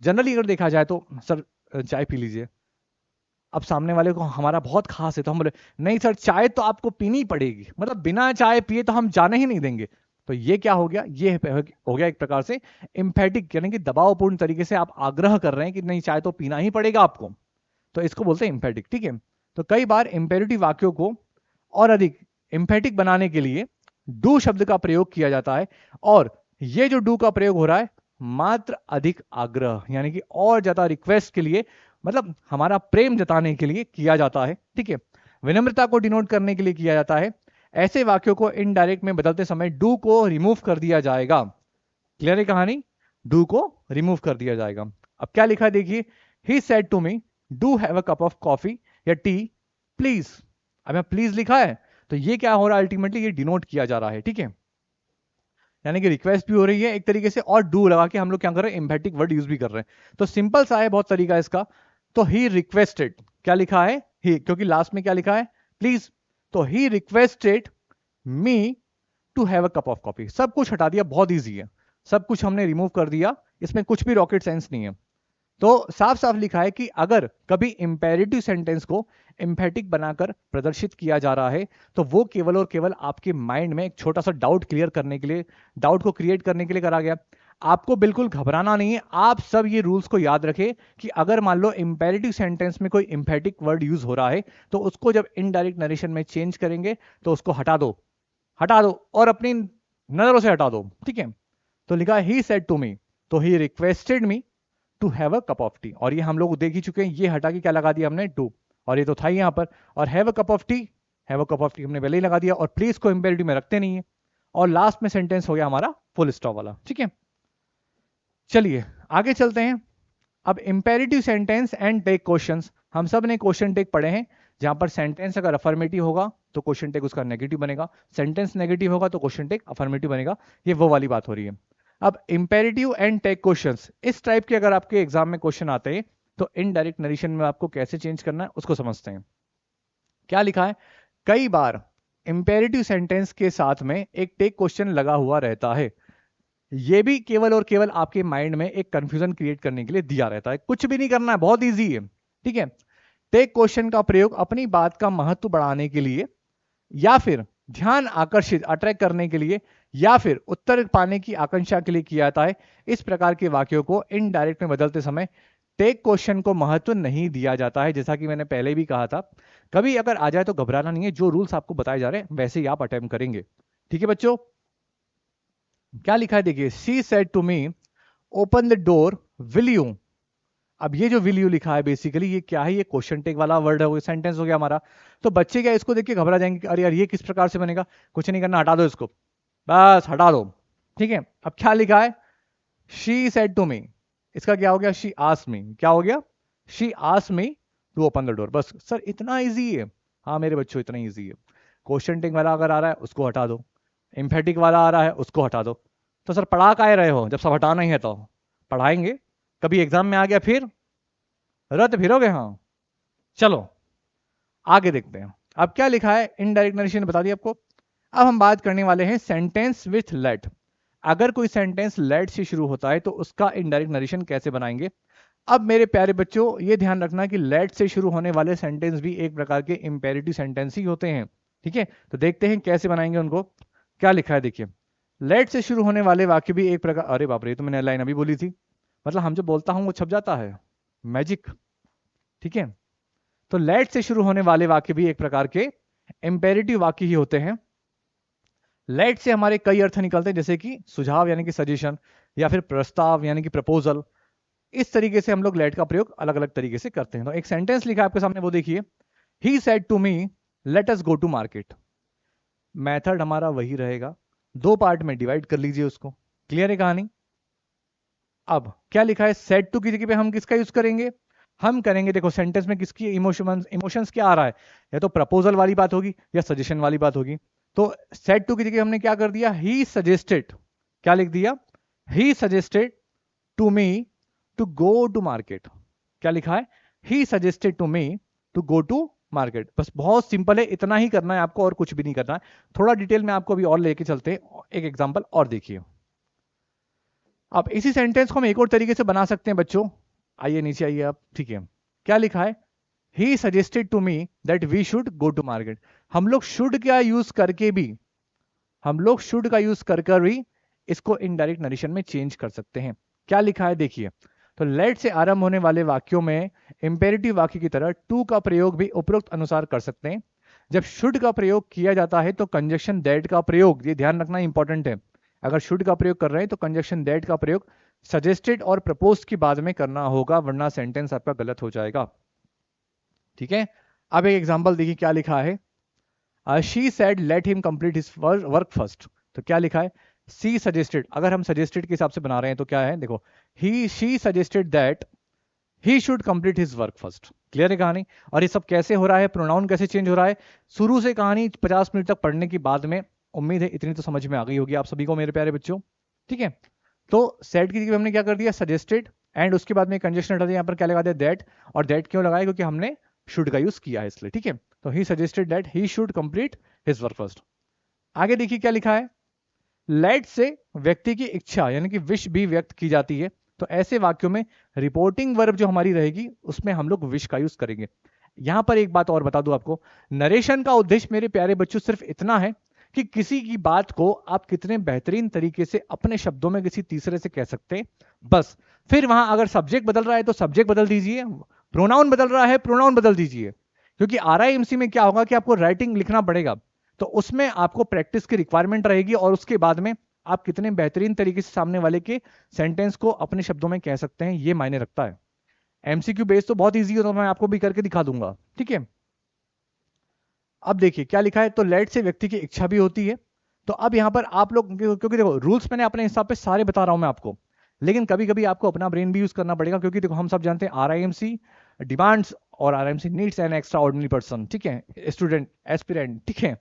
Speaker 1: जनरली अगर देखा जाए तो सर चाय पी लीजिए। अब सामने वाले को हमारा बहुत खास है तो हम बोले नहीं सर चाय तो आपको पीनी पड़ेगी, मतलब बिना चाय पिए तो हम जाने ही नहीं देंगे। तो ये क्या हो गया? ये हो गया एक प्रकार से एम्फेटिक, यानी कि दबावपूर्ण तरीके से आप आग्रह कर रहे हैं कि नहीं चाय तो पीना ही पड़ेगा आपको, तो इसको बोलते हैं एम्फेटिक। ठीक है, तो कई बार इंपेरेटिव वाक्यों को और अधिक एम्फेटिक बनाने के लिए डू शब्द का प्रयोग किया जाता है, और ये जो डू का प्रयोग हो रहा है मात्र अधिक आग्रह, यानी कि और ज्यादा रिक्वेस्ट के लिए, मतलब हमारा प्रेम जताने के लिए किया जाता है। ठीक है, विनम्रता को डिनोट करने के लिए किया जाता है। ऐसे वाक्यों को इनडायरेक्ट में बदलते समय डू को रिमूव कर दिया जाएगा। क्लियर है कहानी, डू को रिमूव कर दिया जाएगा। अब क्या लिखा है देखिए, he said to me do have a cup of coffee या टी प्लीज। अब यहाँ प्लीज लिखा है तो ये क्या हो रहा है, अल्टीमेटली ये डिनोट किया जा रहा है, ठीक है, यानी कि रिक्वेस्ट भी हो रही है एक तरीके से, और डू लगा के हम लोग क्या कर रहे हैं, एम्फेटिक वर्ड यूज भी कर रहे हैं। तो सिंपल सा है बहुत तरीका इसका। तो ही रिक्वेस्टेड, क्या लिखा है ही, क्योंकि लास्ट में क्या लिखा है प्लीज, तो he requested me to have a cup of coffee. सब कुछ हटा दिया, बहुत ईजी है, सब कुछ हमने रिमूव कर दिया, इसमें कुछ भी रॉकेट साइंस नहीं है। तो साफ साफ लिखा है कि अगर कभी इंपेरेटिव सेंटेंस को एम्फेटिक बनाकर प्रदर्शित किया जा रहा है तो वो केवल और केवल आपके माइंड में एक छोटा सा डाउट क्लियर करने के लिए, डाउट को क्रिएट करने के लिए करा गया। आपको बिल्कुल घबराना नहीं है, आप सब ये रूल्स को याद रखें कि अगर मान लो इंपेरेटिव सेंटेंस में कोई एम्फेटिक वर्ड यूज हो रहा है तो उसको जब इनडायरेक्ट नरेशन में चेंज करेंगे तो उसको हटा दो, हटा दो और अपनी नजरों से हटा दो, ठीक है। तो लिखा ही सेड टू मी, तो he requested me to have a cup of tea, और ये हम लोग देख ही चुके हैं, ये हटा के क्या लगा दिया हमने टू, और ये तो था ही यहां पर, और have a cup of T, have a cup of T हमने पहले ही लगा दिया, और प्लीज को इंपेरेटिव में रखते नहीं है, और लास्ट में सेंटेंस हो गया हमारा फुल स्टॉप वाला, ठीक है। चलिए आगे चलते हैं। अब imperative sentence and tag questions, हम सब ने क्वेश्चन टेक पढ़े हैं, जहां पर सेंटेंस अगर अफर्मेटिव होगा तो क्वेश्चन टेक उसका नेगेटिव बनेगा, सेंटेंस नेगेटिव होगा तो क्वेश्चन टेक अफर्मेटिव बनेगा, ये वो वाली बात हो रही है। अब इंपेरेटिव एंड टेक क्वेश्चंस इस टाइप के अगर आपके एग्जाम में क्वेश्चन आते हैं तो इनडायरेक्ट नरेशन में आपको कैसे चेंज करना है उसको समझते हैं। क्या लिखा है, कई बार इंपेरेटिव सेंटेंस के साथ में एक टेक क्वेश्चन लगा हुआ रहता है, ये भी केवल और केवल आपके माइंड में एक कंफ्यूजन क्रिएट करने के लिए दिया रहता है, कुछ भी नहीं करना है, बहुत इजी है, ठीक है। टेक क्वेश्चन का प्रयोग अपनी बात का महत्व बढ़ाने के लिए, या फिर ध्यान आकर्षित अट्रैक्ट करने के लिए, या फिर उत्तर पाने की आकांक्षा के लिए किया जाता है। इस प्रकार के वाक्यों को इनडायरेक्ट में बदलते समय टेक क्वेश्चन को महत्व नहीं दिया जाता है, जैसा कि मैंने पहले भी कहा था। कभी अगर आ जाए तो घबराना नहीं है, जो रूल्स आपको बताए जा रहे हैं वैसे ही आप अटेम्प्ट करेंगे, ठीक है बच्चों। क्या लिखा है देखिए, she said to me open the door will you. अब ये जो विल यू लिखा है बेसिकली ये क्या है, ये क्वेश्चन टेक वाला वर्ड है, सेंटेंस हो गया हमारा। तो बच्चे क्या इसको देख के घबरा जाएंगे कि अरे यार ये किस प्रकार से बनेगा, कुछ नहीं करना, हटा दो इसको, बस हटा दो, ठीक है। अब क्या लिखा है, शी सेड टू मी, इसका क्या हो गया, शी आस्क्ड मी, क्या हो गया, she asked me to open the door. बस सर इतना इजी है, हाँ मेरे बच्चों इतना इजी है। क्वेश्चन टेक वाला अगर आ रहा है उसको हटा दो, एम्फेटिक वाला आ रहा है उसको हटा दो। तो सर पढ़ा काहे रहे हो जब सब हटाना ही है, तो पढ़ाएंगे, कभी एग्जाम में आ गया फिर रट फिरोगे, हाँ। चलो आगे देखते हैं। अब क्या लिखा है, इनडायरेक्ट नरेशन बता दिया आपको। अब हम बात करने वाले हैं सेंटेंस विथ लेट। अगर कोई सेंटेंस लेट से शुरू होता है तो उसका इनडायरेक्ट नरेशन कैसे बनाएंगे। अब मेरे प्यारे बच्चों ये ध्यान रखना कि लेट से शुरू होने वाले सेंटेंस भी एक प्रकार के इंपेरेटिव सेंटेंस ही होते हैं, ठीक है। तो देखते हैं कैसे बनाएंगे उनको। क्या लिखा है देखिए, लेट से शुरू होने वाले वाक्य भी एक प्रकार, अरे बाप रे तो मैंने लाइन अभी बोली थी, मतलब हम जो बोलता हूं वो छप जाता है, मैजिक, ठीक है। तो लेट से शुरू होने वाले वाक्य भी एक प्रकार के इंपेरेटिव वाक्य ही होते हैं। लेट से हमारे कई अर्थ निकलते हैं, जैसे कि सुझाव यानी कि सजेशन, या फिर प्रस्ताव यानी कि प्रपोजल। इस तरीके से हम लोग लेट का प्रयोग अलग अलग तरीके से करते हैं। तो एक सेंटेंस लिखा है आपके सामने, वो देखिए, he said to me let us go to market. Method हमारा वही रहेगा, दो पार्ट में डिवाइड कर लीजिए उसको, क्लियर है कहानी। अब क्या लिखा है, सेड टू की जगह पे हम किसका यूज करेंगे, हम करेंगे, देखो सेंटेंस में किसकी इमोशंस क्या आ रहा है, या तो प्रपोजल वाली बात होगी या सजेशन वाली बात होगी। तो सेड टू की जगह हमने क्या कर दिया, ही सजेस्टेड, क्या लिख दिया, he suggested to me to go to market. क्या लिखा है, he suggested to me to go to market. बस बहुत सिंपल है, इतना ही करना है आपको और कुछ भी नहीं करना है। थोड़ा डिटेल में आपको अभी और लेके चलते हैं, एक एग्जांपल और देखिए। अब इसी सेंटेंस को हम एक और तरीके से बना सकते हैं बच्चों, आइए नीचे आइए आप, ठीक है। क्या लिखा है, he suggested to me that we should go to market. हम लोग शुड क्या यूज करके भी, हम लोग शुड का यूज कर कर भी इसको इनडायरेक्ट नरेशन में चेंज कर सकते हैं। क्या लिखा है देखिए, तो लेट से आरंभ होने वाले वाक्यों में इंपेरेटिव वाक्य की तरह टू का प्रयोग भी उपरोक्त अनुसार कर सकते हैं। जब शुड का प्रयोग किया जाता है तो कंजक्शन दैट का प्रयोग, ये ध्यान रखना इंपॉर्टेंट है, अगर शुड का प्रयोग कर रहे हैं तो कंजक्शन दैट का प्रयोग सजेस्टेड और प्रपोज की बाद में करना होगा, वरना सेंटेंस आपका गलत हो जाएगा, ठीक है। अब एक एग्जांपल देखिए क्या लिखा है, she said let him complete his work first. तो क्या लिखा है, सी सजेस्टेड, अगर हम सजेस्टेड के हिसाब से बना रहे हैं तो क्या है, देखो he she suggested that he should complete his work first. Clear है कहानी। और ये सब कैसे हो रहा है, प्रोनाउन कैसे चेंज हो रहा है, शुरू से कहानी 50 मिनट तक पढ़ने के बाद में। उम्मीद है इतनी तो समझ में आ गई होगी आप सभी को मेरे प्यारे बच्चों। ठीक है, तो सेड की जगह हमने क्या कर दिया, सजेस्टेड, एंड उसके बाद में कंजेशन हटा दिया, यहाँ पर क्या लगा दिया, दैट। और दैट क्यों लगाया, क्योंकि हमने शुड का यूज किया है इसलिए। ठीक है, तो he suggested that he should complete his work first. आगे देखिए क्या लिखा है, लेट से व्यक्ति की इच्छा यानी कि विश भी व्यक्त की जाती है। तो ऐसे वाक्यों में रिपोर्टिंग वर्ब जो हमारी रहेगी उसमें हम लोग विश का यूज करेंगे। यहां पर एक बात और बता दूं आपको, नरेशन का उद्देश्य मेरे प्यारे बच्चों सिर्फ इतना है कि किसी की बात को आप कितने बेहतरीन तरीके से अपने शब्दों में किसी तीसरे से कह सकते हैं, बस। फिर वहां अगर सब्जेक्ट बदल रहा है तो सब्जेक्ट बदल दीजिए, प्रोनाउन बदल रहा है प्रोनाउन बदल दीजिए। क्योंकि आरआईएमसी में क्या होगा कि आपको राइटिंग लिखना पड़ेगा, तो उसमें आपको प्रैक्टिस की रिक्वायरमेंट रहेगी, और उसके बाद में आप कितने बेहतरीन तरीके से सामने वाले के सेंटेंस को अपने शब्दों में कह सकते हैं, ये मायने रखता है। एमसीक्यू बेस तो बहुत इजी है, तो मैं आपको भी करके दिखा दूंगा। ठीक है, अब देखिए क्या लिखा है, तो लेट से व्यक्ति की इच्छा भी होती है। तो अब यहां पर आप लोग, क्योंकि देखो रूल्स मैंने अपने हिसाब पे सारे बता रहा हूं मैं आपको, लेकिन कभी कभी आपको अपना ब्रेन भी यूज करना पड़ेगा, क्योंकि देखो हम सब जानते हैं आरआईएमसी डिमांड्स और RIMC needs an extraordinary person. ठीक है, स्टूडेंट एस्पिरेंट। ठीक है,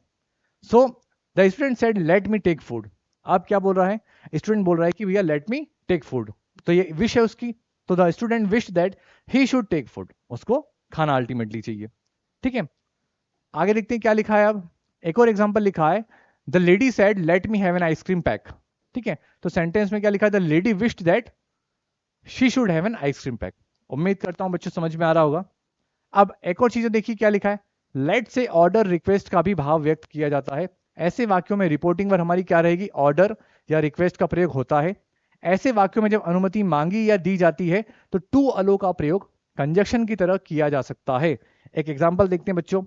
Speaker 1: so the student said let me take food. अब क्या बोल रहा है, स्टूडेंट बोल रहा है कि भैया लेट मी टेक फूड, तो ये विश है उसकी। तो the student wish that he should take food, उसको खाना अल्टीमेटली चाहिए। ठीक है, आगे देखते हैं क्या लिखा है। अब एक और एग्जांपल लिखा है, the lady said let me have an ice cream pack. ठीक है, तो सेंटेंस में क्या लिखा है, the lady wished that she should have an ice cream pack. उम्मीद करता हूं बच्चों समझ में आ रहा होगा। अब एक और चीज देखिए क्या लिखा है, लेट से ऑर्डर रिक्वेस्ट का भी भाव व्यक्त किया जाता है। ऐसे वाक्यों में रिपोर्टिंग वर्ब हमारी क्या रहेगी, ऑर्डर या रिक्वेस्ट का प्रयोग होता है। ऐसे वाक्यों में जब अनुमति मांगी या दी जाती है तो टू अलो का प्रयोग कंजक्शन की तरह किया जा सकता है। एक एग्जांपल देखते हैं बच्चों,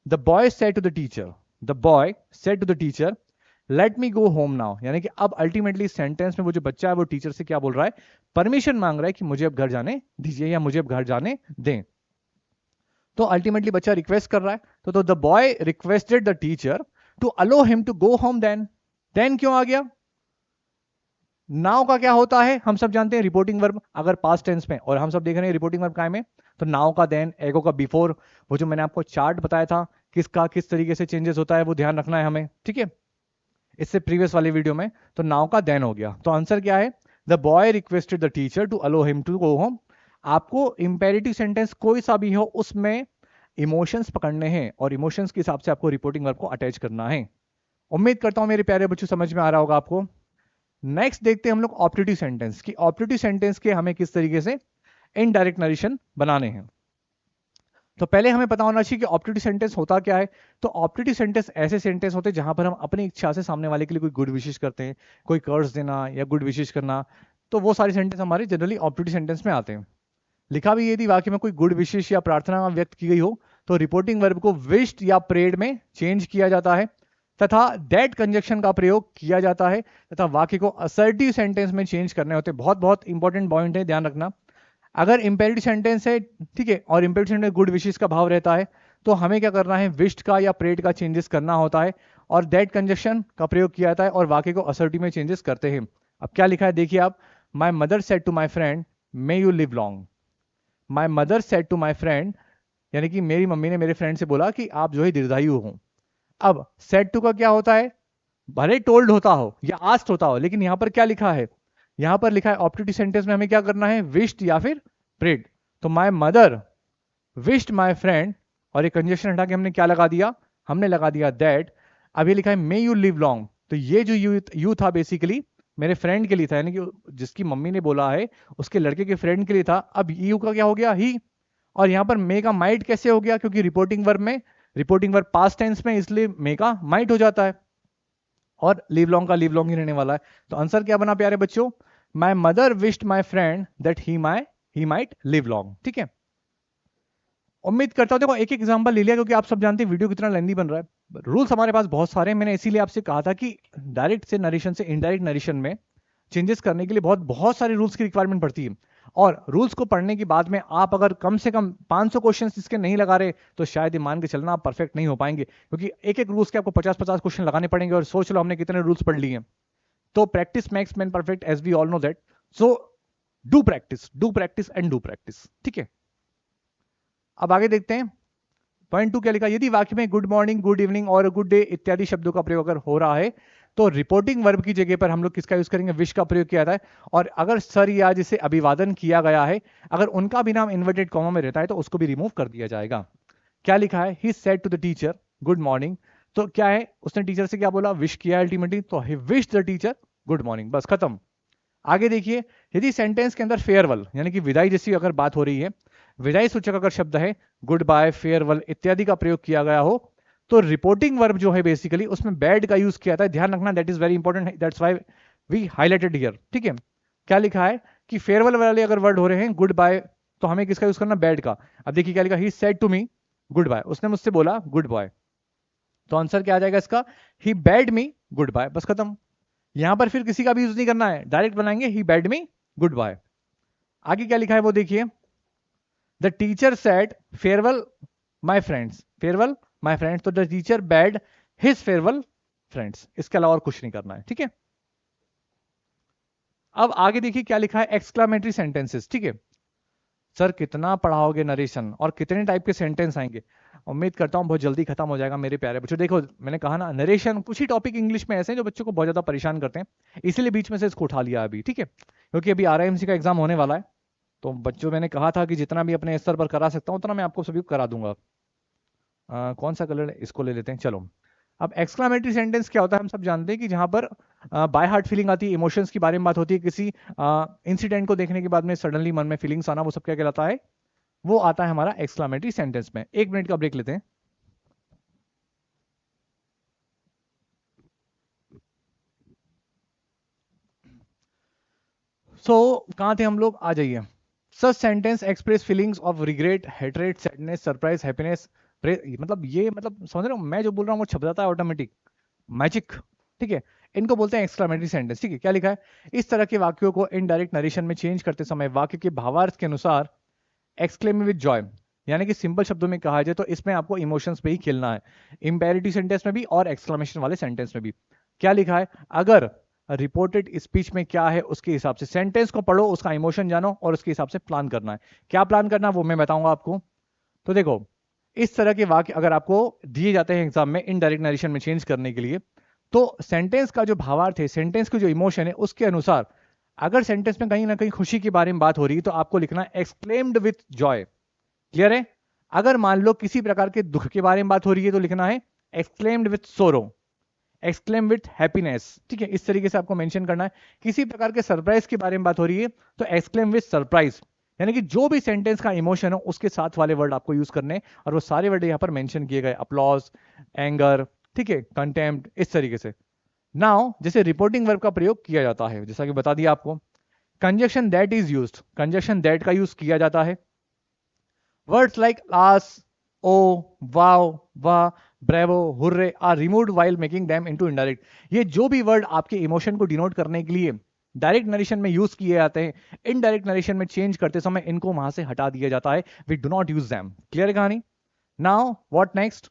Speaker 1: the boy said to the teacher, the boy said to the teacher let me go home now. यानी कि अब अल्टीमेटली सेंटेंस में वो जो बच्चा है वो टीचर से क्या बोल रहा है, परमिशन मांग रहा है कि मुझे अब घर जाने दीजिए या मुझे अब घर जाने दें। तो अल्टीमेटली बच्चा रिक्वेस्ट कर रहा है, तो the boy requested the teacher to allow him to go home then. Then क्यों आ गया, नाउ का क्या होता है हम सब जानते हैं, रिपोर्टिंग वर्ब अगर पास्ट टेंस में, और हम सब देख रहे हैं रिपोर्टिंग वर्ब काय में, तो नाउ का देन, एगो का बिफोर। वो जो मैंने आपको चार्ट बताया था किसका किस तरीके से चेंजेस होता है वो ध्यान रखना है हमें। ठीक है, इससे प्रीवियस वाली वीडियो में, तो नाउ का देन हो गया। तो आंसर क्या है, the boy requested the teacher to allow him to go home. आपको इंपेरेटिव सेंटेंस कोई सा भी हो उसमें इमोशंस पकड़ने हैं, और इमोशंस के हिसाब से आपको रिपोर्टिंग वर्ब को अटैच करना है। उम्मीद करता हूं मेरे प्यारे बच्चों समझ में आ रहा होगा आपको। नेक्स्ट देखते हैं हम लोग ऑप्टेटिव सेंटेंस की, ऑप्टेटिव सेंटेंस के हमें किस तरीके से इनडायरेक्ट नरेशन बनाने हैं। तो पहले हमें पता होना चाहिए कि ऑप्टेटिव सेंटेंस होता क्या है। तो ऑप्टेटिव सेंटेंस ऐसे सेंटेंस होते हैं जहां पर हम अपनी इच्छा से सामने वाले के लिए कोई गुड विशेष करते हैं, कोई कर्ज देना या गुड विशेष करना, तो वो सारे सेंटेंस हमारे जनरली ऑप्टेटिव सेंटेंस में आते हैं। लिखा भी यदि वाक्य में कोई गुड विशेष या प्रार्थना व्यक्त की गई हो तो रिपोर्टिंग वर्ब को विश्ड या प्रेड में चेंज किया जाता है, तथा दैट कंजक्शन का प्रयोग किया जाता है, तथा वाक्य को असर्टिव सेंटेंस में चेंज करने होते हैं। बहुत बहुत इंपॉर्टेंट पॉइंट है, ध्यान रखना। अगर इंपेरेटिव सेंटेंस है, ठीक है, और इंपेरेटिव सेंटेंस गुड विशेष का भाव रहता है, तो हमें क्या करना है, विश्ड का या प्रेड का चेंजेस करना होता है, और दैट कंजक्शन का प्रयोग किया जाता है, और वाक्य को असर्टिव में चेंजेस करते हैं। अब क्या लिखा है देखिए आप, my mother said to my friend may you live long. My mother said to my friend, यानी कि मेरी मम्मी ने मेरे फ्रेंड से बोला कि आप जो है दीर्घायु हो। अब सेड टू का क्या होता है, भले टोल्ड होता हो या आस्क्ड होता हो, लेकिन यहां पर क्या लिखा है, यहां पर लिखा है ऑप्टेटिव सेंटेंस में हमें क्या करना है, विश्ड या फिर प्रेड। तो my mother wished my friend, और ये कंजक्शन हटा के हमने क्या लगा दिया, हमने लगा दिया दैट। अब ये लिखा है मे यू लिव लॉन्ग, तो ये जो यू था बेसिकली मेरे फ्रेंड के लिए था, यानी कि जिसकी मम्मी ने बोला है उसके लड़के के फ्रेंड के लिए था। अब यू का क्या हो गया, ही। और यहां पर मे का माइट कैसे हो गया, क्योंकि रिपोर्टिंग वर्ब पास्ट टेंस में, इसलिए मे का माइट हो जाता है, और लिव लॉन्ग का लिव लॉन्ग ही रहने वाला है। तो आंसर क्या बना प्यारे बच्चों, my mother wished my friend that he might live long. ठीक है, उम्मीद करता हूं, देखो एक एग्जांपल ले लिया क्योंकि आप सब जानते हैं वीडियो कितना लेंदी बन रहा है। रूल्स हमारे पास बहुत सारे हैं, मैंने इसीलिए आपसे कहा था कि डायरेक्ट से नरेशन से इनडायरेक्ट नरेशन में चेंजेस करने के लिए बहुत बहुत सारे रूल्स की रिक्वायरमेंट पड़ती है। और रूल्स को पढ़ने के बाद में आप अगर कम से कम 500 क्वेश्चंस इसके नहीं लगा रहे तो शायद ये मान के चलना आप परफेक्ट नहीं हो पाएंगे, क्योंकि एक एक रूल्स के आपको 50-50 क्वेश्चन लगाने पड़ेंगे, और सोच लो हमने कितने रूल्स पढ़ लिए हैं। तो practice makes man perfect, as we all know that. So do practice and do practice. ठीक है, अब आगे देखते हैं. पॉइंट 2 क्या लिखा, यदि वाक्य में गुड मॉर्निंग, गुड इवनिंग और गुड डे इत्यादि शब्दों का प्रयोग अगर हो रहा है तो रिपोर्टिंग वर्ब की जगह पर हम लोग किसका यूज करेंगे, विश का प्रयोग किया जाता है. और अगर सर या जिसे अभिवादन किया गया है, अगर उनका भी नाम इन्वर्टेड कॉमा में रहता है तो उसको भी रिमूव कर दिया जाएगा. क्या लिखा है, he said to the teacher good morning. तो क्या है, उसने टीचर से क्या बोला, विश किया अल्टीमेटली, तो he wish the teacher good morning, बस खत्म. आगे देखिए, यदि सेंटेंस के अंदर फेयरवेल यानी कि विदाई जैसी अगर बात हो रही है, विदाई सूचक अगर शब्द है गुड बाय, फेयरवेल इत्यादि का प्रयोग किया गया हो, तो रिपोर्टिंग वर्ब जो है बेसिकली उसमें बैड का यूज किया था. ध्यान रखना, that is very important, that's why we highlighted here. ठीक है, क्या लिखा है कि फेयरवेल वाले अगर वर्ड हो रहे हैं गुड बाय, तो हमें किसका यूज करना, बैड का. अब देखिए क्या लिखा, he said to me goodbye, उसने मुझसे बोला गुड बाय, तो आंसर क्या आ जाएगा इसका, ही बैड मी गुड बाय, बस खत्म. यहां पर फिर किसी का भी यूज नहीं करना है, डायरेक्ट बनाएंगे he bade me goodbye. आगे क्या लिखा है वो देखिए, the teacher said farewell my friends, farewell my friends, तो the teacher bade his farewell friends. इसके अलावा और कुछ नहीं करना है. ठीक है, अब आगे देखिए क्या लिखा है, एक्सक्लामेटरी सेंटेंसेस. ठीक है, सर कितना पढ़ाओगे नरेशन और कितने टाइप के सेंटेंस आएंगे. उम्मीद करता हूं बहुत जल्दी खत्म हो जाएगा मेरे प्यारे बच्चों. देखो मैंने कहा ना, नरेशन कुछ ही टॉपिक इंग्लिश में ऐसे हैं जो बच्चों को बहुत ज्यादा परेशान करते हैं, इसीलिए बीच में से इसको उठा लिया अभी. ठीक है, क्योंकि अभी RIMC का एग्जाम होने वाला है, तो बच्चों मैंने कहा था कि जितना भी अपने स्तर पर करा सकता हूं उतना मैं आपको सभी को करा दूंगा. कौन सा कलर है, इसको ले लेते हैं. चलो, अब एक्सक्लामेटरी सेंटेंस क्या होता है, हम सब जानते हैं कि जहां पर बाय हार्ट फीलिंग आती है, इमोशंस के बारे में बात होती है, किसी इंसिडेंट को देखने के बाद में सडनली मन में फीलिंग्स आना, वो सब क्या कहलाता है, वो आता है हमारा एक्सक्लामेटरी सेंटेंस में. 1 मिनट का ब्रेक लेते हैं. कहां थे हम लोग, आ जाइए. सच sentence express feelings of regret, hatred, sadness, surprise, happiness. मतलब ये, मतलब समझ रहे हो, मैं जो बोल रहा हूँ वो छप जाता है ऑटोमेटिक, मैजिक. ठीक है, इनको बोलते हैं एक्सक्लामेटरी सेंटेंस. ठीक है, क्या लिखा है, इस तरह के वाक्यों को इनडायरेक्ट नरेशन में चेंज करते समय वाक्य के भावार्थ के अनुसार एक्सक्लेम विद जॉय, यानी कि सिंपल शब्दों में कहा जाए तो इसमें आपको इमोशंस पे ही खेलना है, इंपेरेटिव सेंटेंस में भी और एक्सक्लेमेशन वाले सेंटेंस में भी. क्या लिखा है, अगर रिपोर्टेड स्पीच में क्या है उसके हिसाब से सेंटेंस को पढ़ो, उसका इमोशन जानो और उसके हिसाब से प्लान करना है. क्या प्लान करना है वो मैं बताऊंगा आपको. तो देखो, इस तरह के वाक्य अगर आपको दिए जाते हैं एग्जाम में इनडायरेक्ट नरेशन में चेंज करने के लिए, तो सेंटेंस का जो भावार्थ है, सेंटेंस की जो इमोशन है उसके अनुसार, अगर सेंटेंस में कहीं ना कहीं खुशी के बारे में बात हो रही है तो आपको लिखना है एक्सक्लेम्ड विथ जॉय. क्लियर है. अगर मान लो किसी प्रकार के दुख के बारे में बात हो रही है तो लिखना है एक्सक्लेम्ड विथ सोरो, एक्सक्लेम विथ हैप्पीनेस. ठीक है, इस तरीके से आपको मेंशन करना है. किसी प्रकार के सरप्राइज के बारे में बात हो रही है तो एक्सक्लेम विथ सरप्राइज, यानी कि जो भी सेंटेंस का इमोशन हो उसके साथ वाले वर्ड आपको यूज करने, और वो सारे वर्ड यहां पर मेंशन किए गए, अपलॉज, एंगर, ठीक है, कंटेम्प्ट, इस तरीके से. नाउ जैसे रिपोर्टिंग वर्ब का प्रयोग किया जाता है, जैसा कि बता दिया आपको, conjunction that is used, conjunction that का यूज किया जाता है. Words like alas, oh, wow, वाह, bravo, hurray are removed while making them into indirect. ये जो भी वर्ड आपके इमोशन को डिनोट करने के लिए डायरेक्ट नरेशन में यूज किए जाते हैं, इनडायरेक्ट नरेशन में चेंज करते समय इनको वहां से हटा दिया जाता है. We do not use them. Clear है कहानी. Now what next,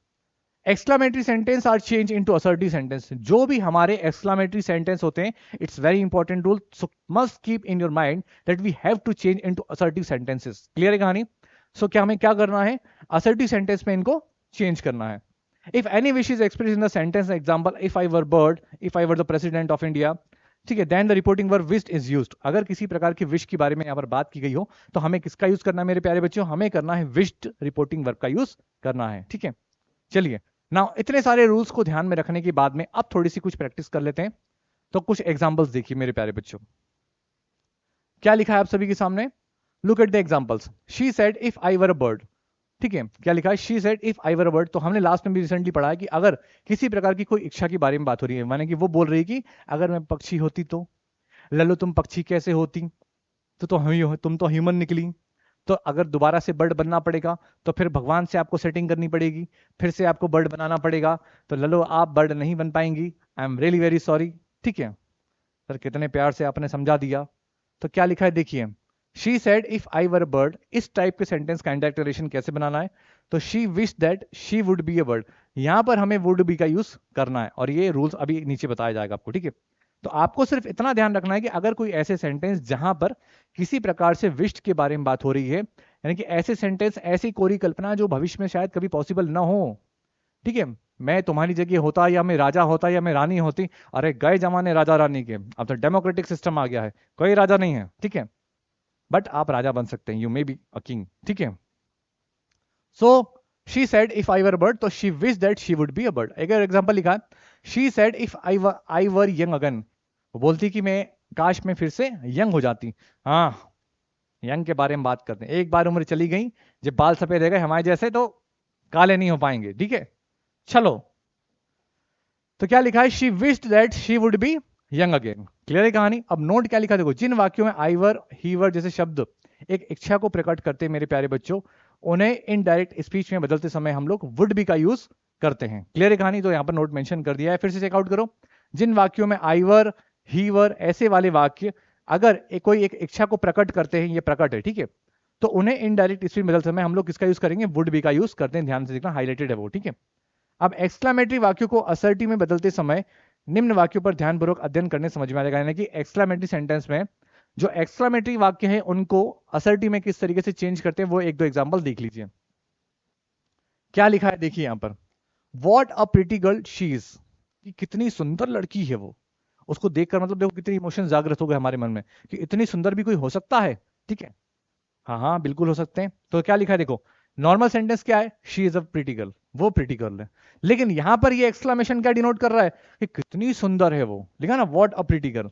Speaker 1: exclamatory sentence are change into assertive sentence. जो भी हमारे एक्सक्लामेटरी सेंटेंस होते हैं, it's very important rule, so must keep in your mind that we have to change into assertive sentences. Clear है कहानी. क्या हमें क्या करना है, असर्टिव सेंटेंस में इनको चेंज करना है. If any wish is express in the sentence, example if I were bird, if I were the president of India, ठीक है, then the reporting verb wished is used. अगर किसी प्रकार की विश के बारे में यहां पर बात की गई हो तो हमें किसका यूज करना है मेरे प्यारे बच्चों, हमें करना है विश्ड रिपोर्टिंग वर्ब का यूज करना है. ठीक है, चलिए. नाउ इतने सारे रूल्स को ध्यान में रखने के बाद में अब थोड़ी सी कुछ प्रैक्टिस कर लेते हैं. तो कुछ एग्जांपल्स देखिए मेरे प्यारे बच्चों, क्या लिखा है आप सभी के सामने. Look at the examples. She said if I were a bird. ठीक है, क्या लिखा है, she said if I were a bird. तो हमने लास्ट में भी रिसेंटली पढ़ा है कि अगर किसी प्रकार की कोई इच्छा के बारे में बात हो रही है, माने कि वो बोल रही है कि अगर मैं पक्षी होती तो, लल्लो तुम पक्षी कैसे होती, तो तुम तो ह्यूमन निकली, तो अगर दोबारा से बर्ड बनना पड़ेगा तो फिर भगवान से आपको सेटिंग करनी पड़ेगी, फिर से आपको बर्ड बनाना पड़ेगा, तो लल्लो आप बर्ड नहीं बन पाएंगी, I am really very sorry. ठीक है सर, कितने प्यार से आपने समझा दिया. तो क्या लिखा है देखिए, she said if I were a bird. इस टाइप के सेंटेंस का इंडायरेक्ट नरेशन कैसे बनाना है, तो she wish that she would be a bird. यहां पर हमें वुड बी का यूज करना है और ये रूल्स अभी नीचे बताया जाएगा आपको. ठीक है, तो आपको सिर्फ इतना ध्यान रखना है कि अगर कोई ऐसे सेंटेंस जहां पर किसी प्रकार से विश्ड के बारे में बात हो रही है, यानी कि ऐसे सेंटेंस, ऐसी कोरी कल्पना जो भविष्य में शायद कभी पॉसिबल ना हो, ठीक है, मैं तुम्हारी जगह होता या मैं राजा होता या मैं रानी होती, अरे गए जमाने राजा रानी के, अब तो डेमोक्रेटिक सिस्टम आ गया है, कोई राजा नहीं है, ठीक है, बट आप राजा बन सकते हैं, you may be a king, ठीक है। So she said if I were bird, तो she wish that she would be a bird. एक एग्जांपल लिखा, she said if I were young again, वो बोलती कि मैं काश मैं फिर से यंग हो जाती। हाँ, यंग के बारे में बात करते हैं, एक बार उम्र चली गई, जब बाल सफेद हो गए हमारे जैसे तो काले नहीं हो पाएंगे, ठीक है। चलो, तो क्या लिखा है, she wished that she would be young again. Clear है कहानी। अब नोट क्या लिखा, देखो, जिन वाक्यों में आई वर, ही वर जैसे शब्द एक इच्छा को प्रकट करते हैं मेरे प्यारे बच्चों, उन्हें इनडायरेक्ट स्पीच में बदलते समय हम लोग वुड बी का यूज करते हैं। क्लियर है कहानी। तो यहां पर नोट मेंशन कर दिया है, फिर से चेकआउट करो। जिन वाक्यों में आई वर, ही वर ऐसे वाले वाक्य अगर कोई एक इच्छा को प्रकट करते हैं, ये प्रकट है, ठीक है, तो उन्हें इनडायरेक्ट स्पीच में बदलते समय हम लोग किसका यूज करेंगे, वुड बी का यूज करते हैं। ध्यान से देखना, हाईलाइटेड है वो, ठीक है। अब एक्सक्लामेटरी वाक्यों को असर्टिव में बदलते समय निम्न वाक्यों पर ध्यानपूर्वक अध्ययन करने समझ में आ जाएगा। यानी कि एक्सक्लामेटरी सेंटेंस में जो एक्सक्लामेटरी वाक्य है उनको असर्टिव में किस तरीके से चेंज करते हैं, वो एक दो एग्जांपल देख लीजिए। क्या लिखा है देखिए यहां पर, what a pretty girl she is, कितनी सुंदर लड़की है वो। उसको देखकर मतलब देखो कितनी इमोशन जागृत हो गए हमारे मन में कि इतनी सुंदर भी कोई हो सकता है, ठीक है। हाँ हाँ बिल्कुल हो सकते हैं। तो क्या लिखा है देखो, नॉर्मल सेंटेंस क्या है, she is a pretty girl, वो प्रिटी गर्ल है। लेकिन यहां पर ये एक्सक्लेमेशन क्या डिनोट कर रहा है कि कितनी सुंदर है वो, लिखा ना व्हाट अ प्रिटी गर्ल।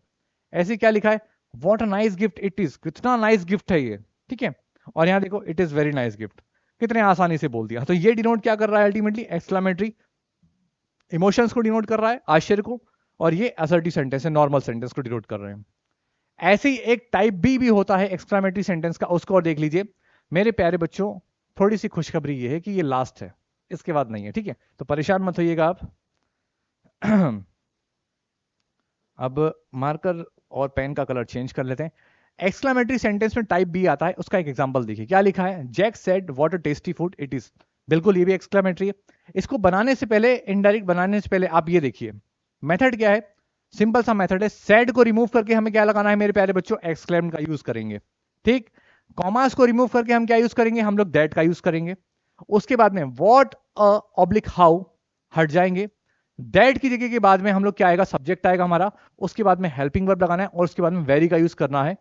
Speaker 1: ऐसे क्या लिखा है, what a nice gift it is, कितना नाइस गिफ्ट है ये, ठीक है। और यहां देखो it is very nice gift, कितने आसानी से बोल दिया। तो ये डिनोट क्या कर रहा है, अल्टीमेटली एक्सक्लेमेटरी इमोशंस को डिनोट कर रहा है, आश्चर्य को, और ये असर्टिव सेंटेंस है, नॉर्मल सेंटेंस को डिनोट कर रहे हैं। ऐसे ही एक टाइप बी भी होता है एक्सक्लेमेटरी सेंटेंस का, उसको और देख लीजिए मेरे प्यारे बच्चों। थोड़ी सी खुशखबरी ये है कि ये लास्ट है, इसके बाद नहीं है, ठीक है, तो परेशान मत होइएगा आप। अब मार्कर और पेन का कलर चेंज कर लेते हैं। एक्सक्लेमेटरी सेंटेंस में टाइप बी आता है, उसका एक एग्जांपल देखिए। क्या लिखा है, Jack said what a tasty food it is. बिल्कुल ये भी एक्सक्लेमेटरी है। इसको बनाने से पहले, इनडायरेक्ट बनाने से पहले आप ये देखिए मेथड क्या है, सिंपल सा मेथड है। सेड को रिमूव करके हमें क्या लगाना है मेरे प्यारे बच्चों, एक्सक्लेम का यूज करेंगे, ठीक। कॉमास को रिमूव करके हम क्या यूज करेंगे, हम लोग दैट का यूज करेंगे। उसके बाद में व्हाट ऑब्लिक हाउ हट जाएंगे। दैट की जगह के बाद में हम लोग क्या आएगा, सब्जेक्ट आएगा हमारा। उसके बाद में हेल्पिंग वर्ब लगाना है और उसके बाद में वेरी का यूज करना है।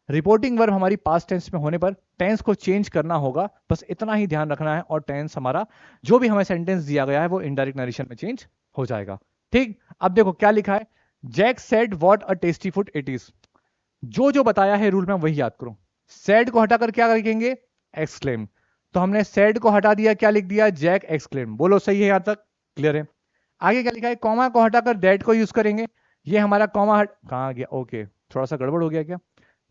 Speaker 1: रिपोर्टिंग वर्ब हमारी पास्ट टेंस में होने पर टेंस को चेंज करना होगा, बस इतना ही ध्यान रखना है। और टेंस हमारा जो भी हमें सेंटेंस दिया गया है वो इनडायरेक्ट नरेशन में चेंज हो जाएगा, ठीक। अब देखो क्या लिखा है, Jack said what a tasty food it is. जो जो बताया है रूल में वही याद करो। सेड को हटाकर क्या लिखेंगे, एक्सक्लेम। तो हमने सेड को हटा दिया, क्या लिख दिया, जैक एक्सक्लेम। बोलो सही है यहां तक, क्लियर है। आगे क्या लिखा है, कॉमा को हटाकर दैट को यूज करेंगे। ये हमारा कॉमा कहां गया, ओके थोड़ा सा गड़बड़ हो गया क्या,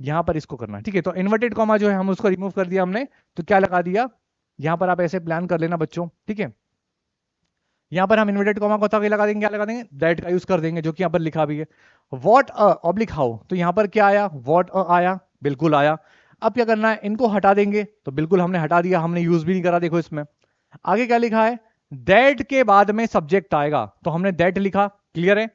Speaker 1: यहां पर इसको करना है, ठीक है। तो इन्वर्टेड कॉमा जो है हम उसको रिमूव कर दिया हमने, तो क्या लगा दिया, यहां पर आप ऐसे प्लान कर लेना बच्चों, ठीक है। यहां पर हम इन्वर्टेड कॉमा को लगा देंगे, क्या लगा देंगे, दैट का यूज कर देंगे, जो कि यहां पर लिखा भी है। व्हाट अ ऑब्लिक हाउ, तो यहां पर क्या आया, व्हाट अ आया, बिल्कुल आया। अब क्या करना है, इनको हटा देंगे, तो बिल्कुल हमने हटा दिया, हमने यूज भी नहीं करा, देखो इसमें। आगे क्या लिखा है, दैट के बाद में सब्जेक्ट आएगा, तो हमने दैट लिखा, क्लियर है।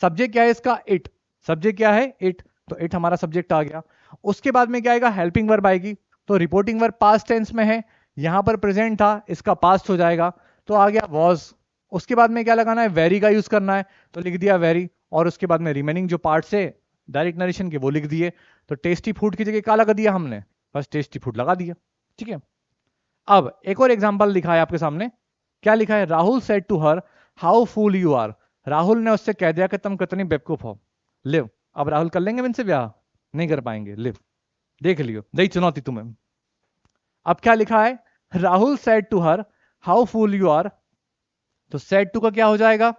Speaker 1: सब्जेक्ट क्या है इसका, इट। सब्जेक्ट क्या है, इट, तो इट हमारा सब्जेक्ट आ गया। उसके बाद में क्या आएगा, हेल्पिंग वर्ब आएगी। तो रिपोर्टिंग वर्ब पास्ट टेंस में है, यहां पर प्रेजेंट था, इसका पास्ट हो जाएगा, तो आ गया वॉज। उसके बाद में क्या लगाना है, वेरी का यूज करना है, तो लिख दिया वेरी। और उसके बाद में रिमेनिंग जो पार्ट से डायरेक्ट नरेशन के वो लिख दिए। तो टेस्टी फूड की जगह क्या लगा दिया हमने, बस टेस्टी फूड लगा दिया, ठीक है। अब एक और एग्जांपल लिखा है आपके सामने। क्या लिखा है, Rahul said to her how fool you are. Rahul ने उससे कह दिया कि तुम कितनी बेवकूफ हो। लिव। अब राहुल कर लेंगे इनसे ब्याह, नहीं कर पाएंगे, लिव, देख लियो, दई चुनौती तुम्हें। अब क्या लिखा है, Rahul said to her how fool you are. तो सेड टू का क्या हो जाएगा,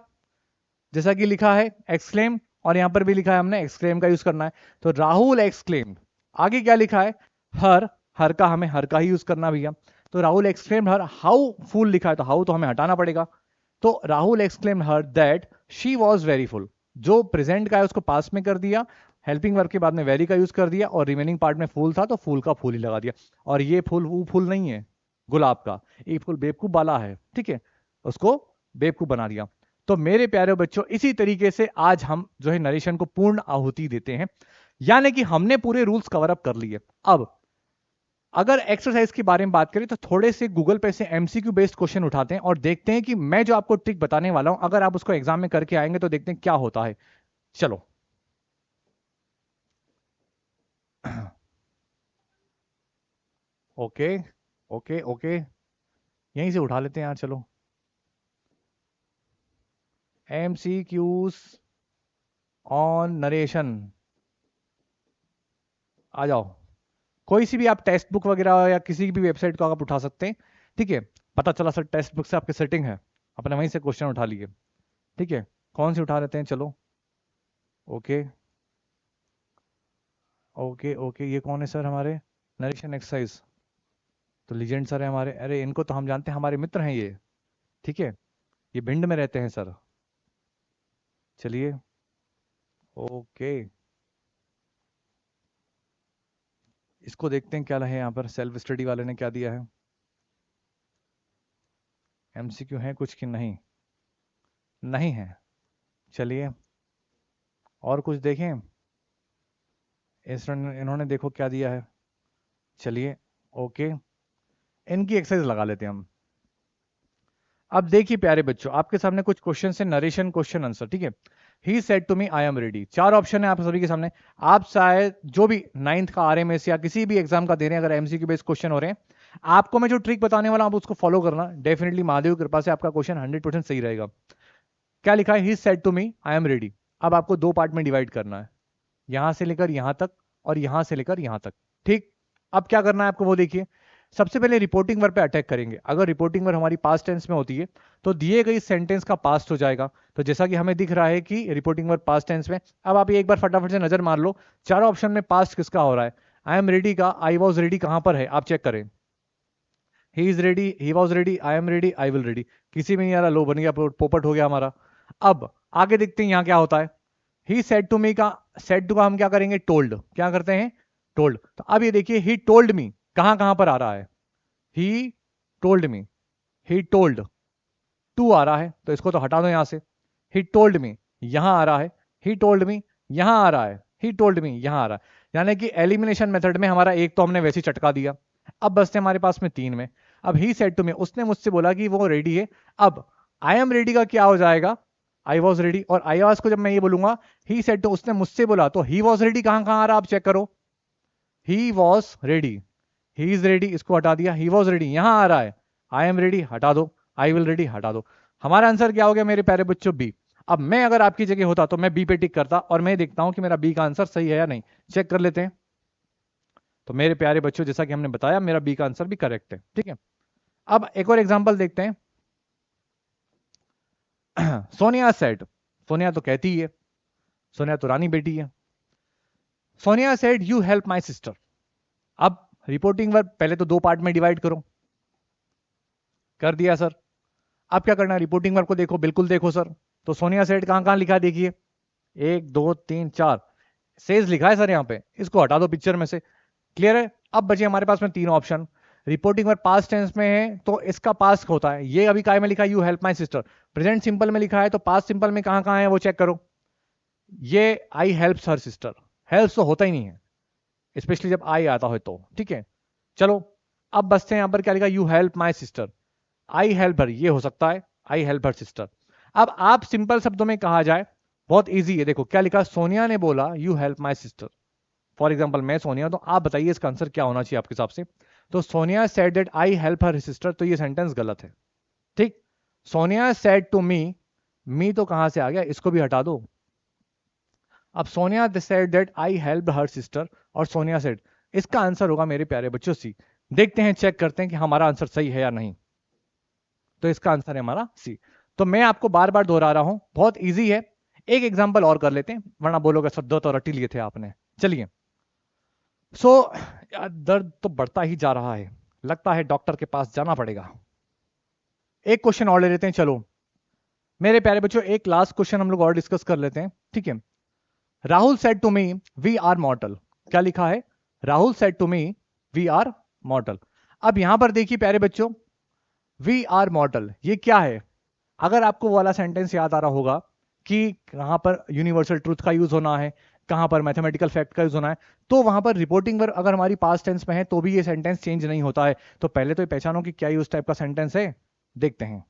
Speaker 1: जैसा कि लिखा है एक्सक्लेम, और यहां पर भी लिखा है हमने एक्सक्लेम का यूज करना है। तो राहुल एक्सक्लेम। आगे क्या लिखा है, हर, हर का हमें हर का ही यूज करना भैया। तो Rahul exclaim her how full लिखा है, तो हाउ तो हमें हटाना पड़ेगा। तो Rahul exclaim her that she was very full. जो प्रेजेंट का है उसको पास में कर दिया, हेल्पिंग वर्ब के बाद में वेरी का यूज कर दिया, और रिमेनिंग पार्ट में फूल था तो फूल का फूल ही लगा दिया। और ये फूल वो फूल नहीं है गुलाब का, ये फूल बेवकूफ वाला है, ठीक है, उसको बेवकूफ बना दिया। तो मेरे प्यारे बच्चों इसी तरीके से आज हम जो है नरेशन को पूर्ण आहुति देते हैं, यानी कि हमने पूरे रूल्स कवर अप कर लिए। अब अगर एक्सरसाइज के बारे में बात करें तो थोड़े से गूगल पे से एमसीक्यू बेस्ड क्वेश्चन उठाते हैं और देखते हैं कि मैं जो आपको ट्रिक बताने वाला हूं अगर आप उसको एग्जाम में करके आएंगे तो देखते हैं क्या होता है। चलो ओके ओके ओके, यहीं से उठा लेते हैं यार। चलो एमसीक्यूज ऑन नरेशन, आ जाओ। कोई सी भी आप टेक्स्ट बुक वगैरह या किसी भी वेबसाइट को आप उठा सकते हैं, ठीक है। पता चला सर टेक्स्ट बुक से आपकी सेटिंग है, अपने वहीं से क्वेश्चन उठा लिए, ठीक है। कौन सी उठा लेते हैं, चलो ओके ओके ओके। ये कौन है सर हमारे, नरेशन एक्सरसाइज, तो लीजेंड सर है हमारे। अरे इनको तो हम जानते हैं, हमारे मित्र हैं ये, ठीक है। ये भिंड में रहते हैं सर। चलिए ओके, इसको देखते हैं क्या है यहाँ पर, सेल्फ स्टडी वाले ने क्या दिया है, एमसीक्यू है कुछ कि नहीं, नहीं है। चलिए और कुछ देखें, इन्होंने देखो क्या दिया है। चलिए ओके, इनकी एक्सरसाइज लगा लेते हैं हम। अब देखिए प्यारे बच्चों, आपके सामने कुछ क्वेश्चन है, नरेशन क्वेश्चन आंसर, ठीक है। He said to me I am ready, 4 option है आप सभी के सामने। आप शायद जो भी 9th का आरएमएस या किसी भी एग्जाम का दे रहे हैं, अगर एमसीक्यू बेस्ड क्वेश्चन हो रहे हैं, आपको मैं जो ट्रिक बताने वाला हूं आप उसको फॉलो करना, डेफिनेटली महादेव की कृपा से आपका क्वेश्चन 100% सही रहेगा। क्या लिखा है, he said to me I am ready. अब आपको 2 पार्ट में डिवाइड करना है, यहां से लेकर यहां तक और यहां से लेकर यहां तक, ठीक। अब क्या करना है आपको वो देखिए। सबसे पहले रिपोर्टिंग वर्ब पे अटैक करेंगे। अगर रिपोर्टिंग वर्ब हमारी पास्ट टेंस में होती है तो दिए गई सेंटेंस का पास्ट हो जाएगा। तो जैसा कि हमें दिख रहा है कि रिपोर्टिंग वर्ब पास्ट टेंस में। अब आप एक बार फटाफट से नजर मार लो, चारों ऑप्शन में पास्ट किसका हो रहा है। आई एम रेडी का आई वॉज रेडी कहां पर है, आप चेक करें। He is ready, he was ready, I am ready, I will ready, किसी में नहीं आ रहा, लो बन गया, पोपट हो गया हमारा। अब आगे देखते हैं यहां क्या होता है। ही सेड टू मी का, सेड टू का हम क्या करेंगे, टोल्ड, क्या करते हैं, टोल्ड। तो अब ये देखिए ही टोल्ड मी कहां कहां पर आ रहा है, he told me, he told, to आ रहा है तो इसको तो हटा दो यहां से। ही टोल्ड मी यहां आ रहा है, ही टोल्ड मी यहां आ रहा है, ही टोल्ड मी यहां आ रहा है, यानी कि एलिमिनेशन मेथड में हमारा एक तो हमने वैसे ही चटका दिया। अब बचते हमारे पास में 3 में। अब ही सेड टू मी, उसने मुझसे बोला कि वो रेडी है। अब आई एम रेडी का क्या हो जाएगा, आई वॉज रेडी। और आई वॉज को जब मैं ये बोलूंगा, ही सेड टू, उसने मुझसे बोला, तो ही वॉज रेडी कहां कहां आ रहा है आप चेक करो। He was ready, he is ready, इसको हटा दिया, ही वॉज रेडी यहां आ रहा है, आई एम रेडी हटा दो, आई विल रेडी हटा दो। हमारा आंसर क्या हो गया मेरे प्यारे बच्चों, बी। अब मैं अगर आपकी जगह होता तो मैं बी पे टिक करता और मैं देखता हूं कि मेरा बी का आंसर सही है या नहीं, चेक कर लेते हैं। तो मेरे प्यारे बच्चों जैसा कि हमने बताया मेरा बी का आंसर भी करेक्ट है, ठीक है। अब एक और एग्जांपल देखते हैं। सोनिया सेड, सोनिया तो कहती ही है, सोनिया तो रानी बेटी है। Sonia said you help my sister. अब रिपोर्टिंग वर्ब पहले तो 2 पार्ट में डिवाइड करो, कर दिया सर। अब क्या करना है, रिपोर्टिंग वर्ब को देखो, बिल्कुल देखो सर। तो सोनिया सेड कहां कहां लिखा है देखिए, 1 2 3 4 सेज लिखा है सर यहाँ पे, इसको हटा दो पिक्चर में से, क्लियर है। अब बचे हमारे पास में 3 option. Reporting verb past tense में है तो इसका पास्ट होता है, ये अभी काय में लिखा है, you help my sister. Present simple में लिखा है तो पास्ट सिंपल में कहां कहां है वो चेक करो। ये आई हेल्प्स हर सिस्टर, हेल्प्स तो होता ही नहीं है, स्पेशली जब आई आता हो तो, ठीक है। चलो अब बचते हैं यहां पर क्या लिखा, you help my sister, I help her, ये हो सकता है आई हेल्प हर सिस्टर। अब आप सिंपल शब्दों में कहा जाए, बहुत इजी है, देखो क्या लिखा, सोनिया ने बोला you help my sister. For example मैं सोनिया, तो आप बताइए इसका आंसर क्या होना चाहिए आपके हिसाब से। तो Sonia said that I help her sister, तो ये सेंटेंस गलत है, ठीक। सोनिया सेड टू मी तो कहां से आ गया, इसको भी हटा दो। अब Sonia said that I help her sister और सोनिया सेड, इसका आंसर होगा मेरे प्यारे बच्चों सी। देखते हैं, चेक करते हैं कि हमारा आंसर सही है या नहीं। तो इसका आंसर है हमारा सी। तो मैं आपको बार बार दोहरा रहा हूं, बहुत इजी है। एक एग्जांपल और कर लेते हैं, वरना बोलोगे सर 2 तो रटी लिए थे आपने। चलिए यार दर्द तो बढ़ता ही जा रहा है, लगता है डॉक्टर के पास जाना पड़ेगा। एक क्वेश्चन और ले लेते हैं, चलो मेरे प्यारे बच्चों एक लास्ट क्वेश्चन हम लोग और डिस्कस कर लेते हैं, ठीक है। Rahul said to me we are mortal, क्या लिखा है, Rahul said to me we are mortal. अब यहां पर देखिए प्यारे बच्चों, वी आर मॉर्टल ये क्या है, अगर आपको वो वाला सेंटेंस याद आ रहा होगा कि कहां पर यूनिवर्सल ट्रूथ का यूज होना है, कहां पर मैथमेटिकल फैक्ट का यूज होना है, तो वहां पर रिपोर्टिंग वर्ब अगर हमारी पास्ट टेंस में है तो भी ये सेंटेंस चेंज नहीं होता है। तो पहले तो ये पहचानो कि क्या ये उस टाइप का सेंटेंस है, देखते हैं।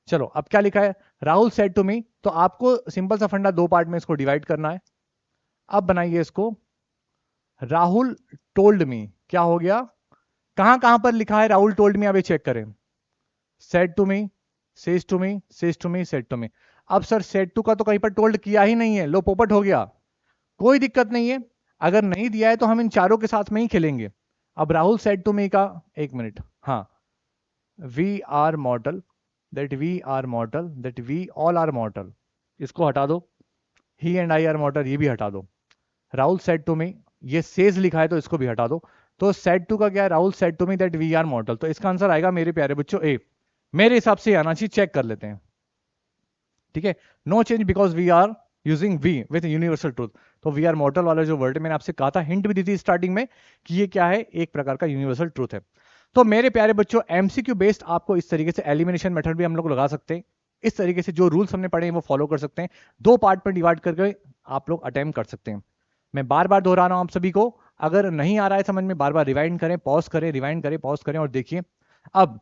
Speaker 1: चलो अब क्या लिखा है, राहुल सेड टू मी। तो आपको सिंपल सा फंडा दो पार्ट में इसको डिवाइड करना है। अब बनाइए इसको, राहुल टोल्ड मी, क्या हो गया, कहां कहां पर लिखा है राहुल टोल्ड मी, अब ये चेक करें। Said to me, says to me, says to me, said to me. अब सर सेड टू का तो कहीं पर टोल्ड किया ही नहीं है, लो पोपट हो गया। कोई दिक्कत नहीं है, अगर नहीं दिया है तो हम इन चारों के साथ में ही खेलेंगे। अब राहुल सेड टू मी का, एक मिनट, हाँ, we are mortal, that we are mortal, that we all are mortal, इसको हटा दो। ही एंड आई आर मॉर्टल, ये भी हटा दो। राहुल सेड टू मी, ये सेज लिखा है तो इसको भी हटा दो। तो सेड टू का क्या है, Rahul said to me that we are mortal. तो इसका आंसर आएगा मेरे प्यारे बच्चों ए। मेरे हिसाब से आना चाहिए, चेक कर लेते हैं। ठीक है, no change because we are using we with universal truth. तो वी आर मॉर्टल वाला जो वर्ड है, मैंने आपसे कहा था, हिंट भी दी थी स्टार्टिंग में कि ये क्या है, एक प्रकार का यूनिवर्सल ट्रूथ है। तो मेरे प्यारे बच्चों, एमसीक्यू बेस्ड आपको इस तरीके से एलिमिनेशन मेथड भी हम लोग लगा सकते हैं। इस तरीके से जो रूल्स हमने पढ़े हैं वो फॉलो कर सकते हैं। दो पार्ट में डिवाइड करके आप लोग अटेम्प्ट कर सकते हैं। मैं बार बार दोहरा रहा हूं आप सभी को, अगर नहीं आ रहा है समझ में, बार बार रिवाइंड करें, पॉज करें, रिवाइंड करें, पॉज करें और देखिए। अब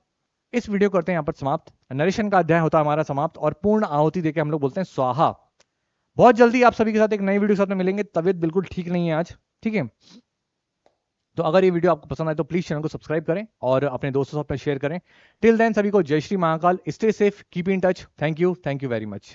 Speaker 1: इस वीडियो करते हैं यहां पर समाप्त। नरेशन का अध्याय होता है हमारा समाप्त, और पूर्ण आहुति देके हम लोग बोलते हैं स्वाहा। बहुत जल्दी आप सभी के साथ एक नई वीडियो के साथ में मिलेंगे। तबीयत बिल्कुल ठीक नहीं है आज, ठीक है। तो अगर ये वीडियो आपको पसंद आए तो प्लीज चैनल को सब्सक्राइब करें और अपने दोस्तों के साथ शेयर करें। टिल देन सभी को जय Shri Mahakal, stay safe, keep in touch. Thank you very much.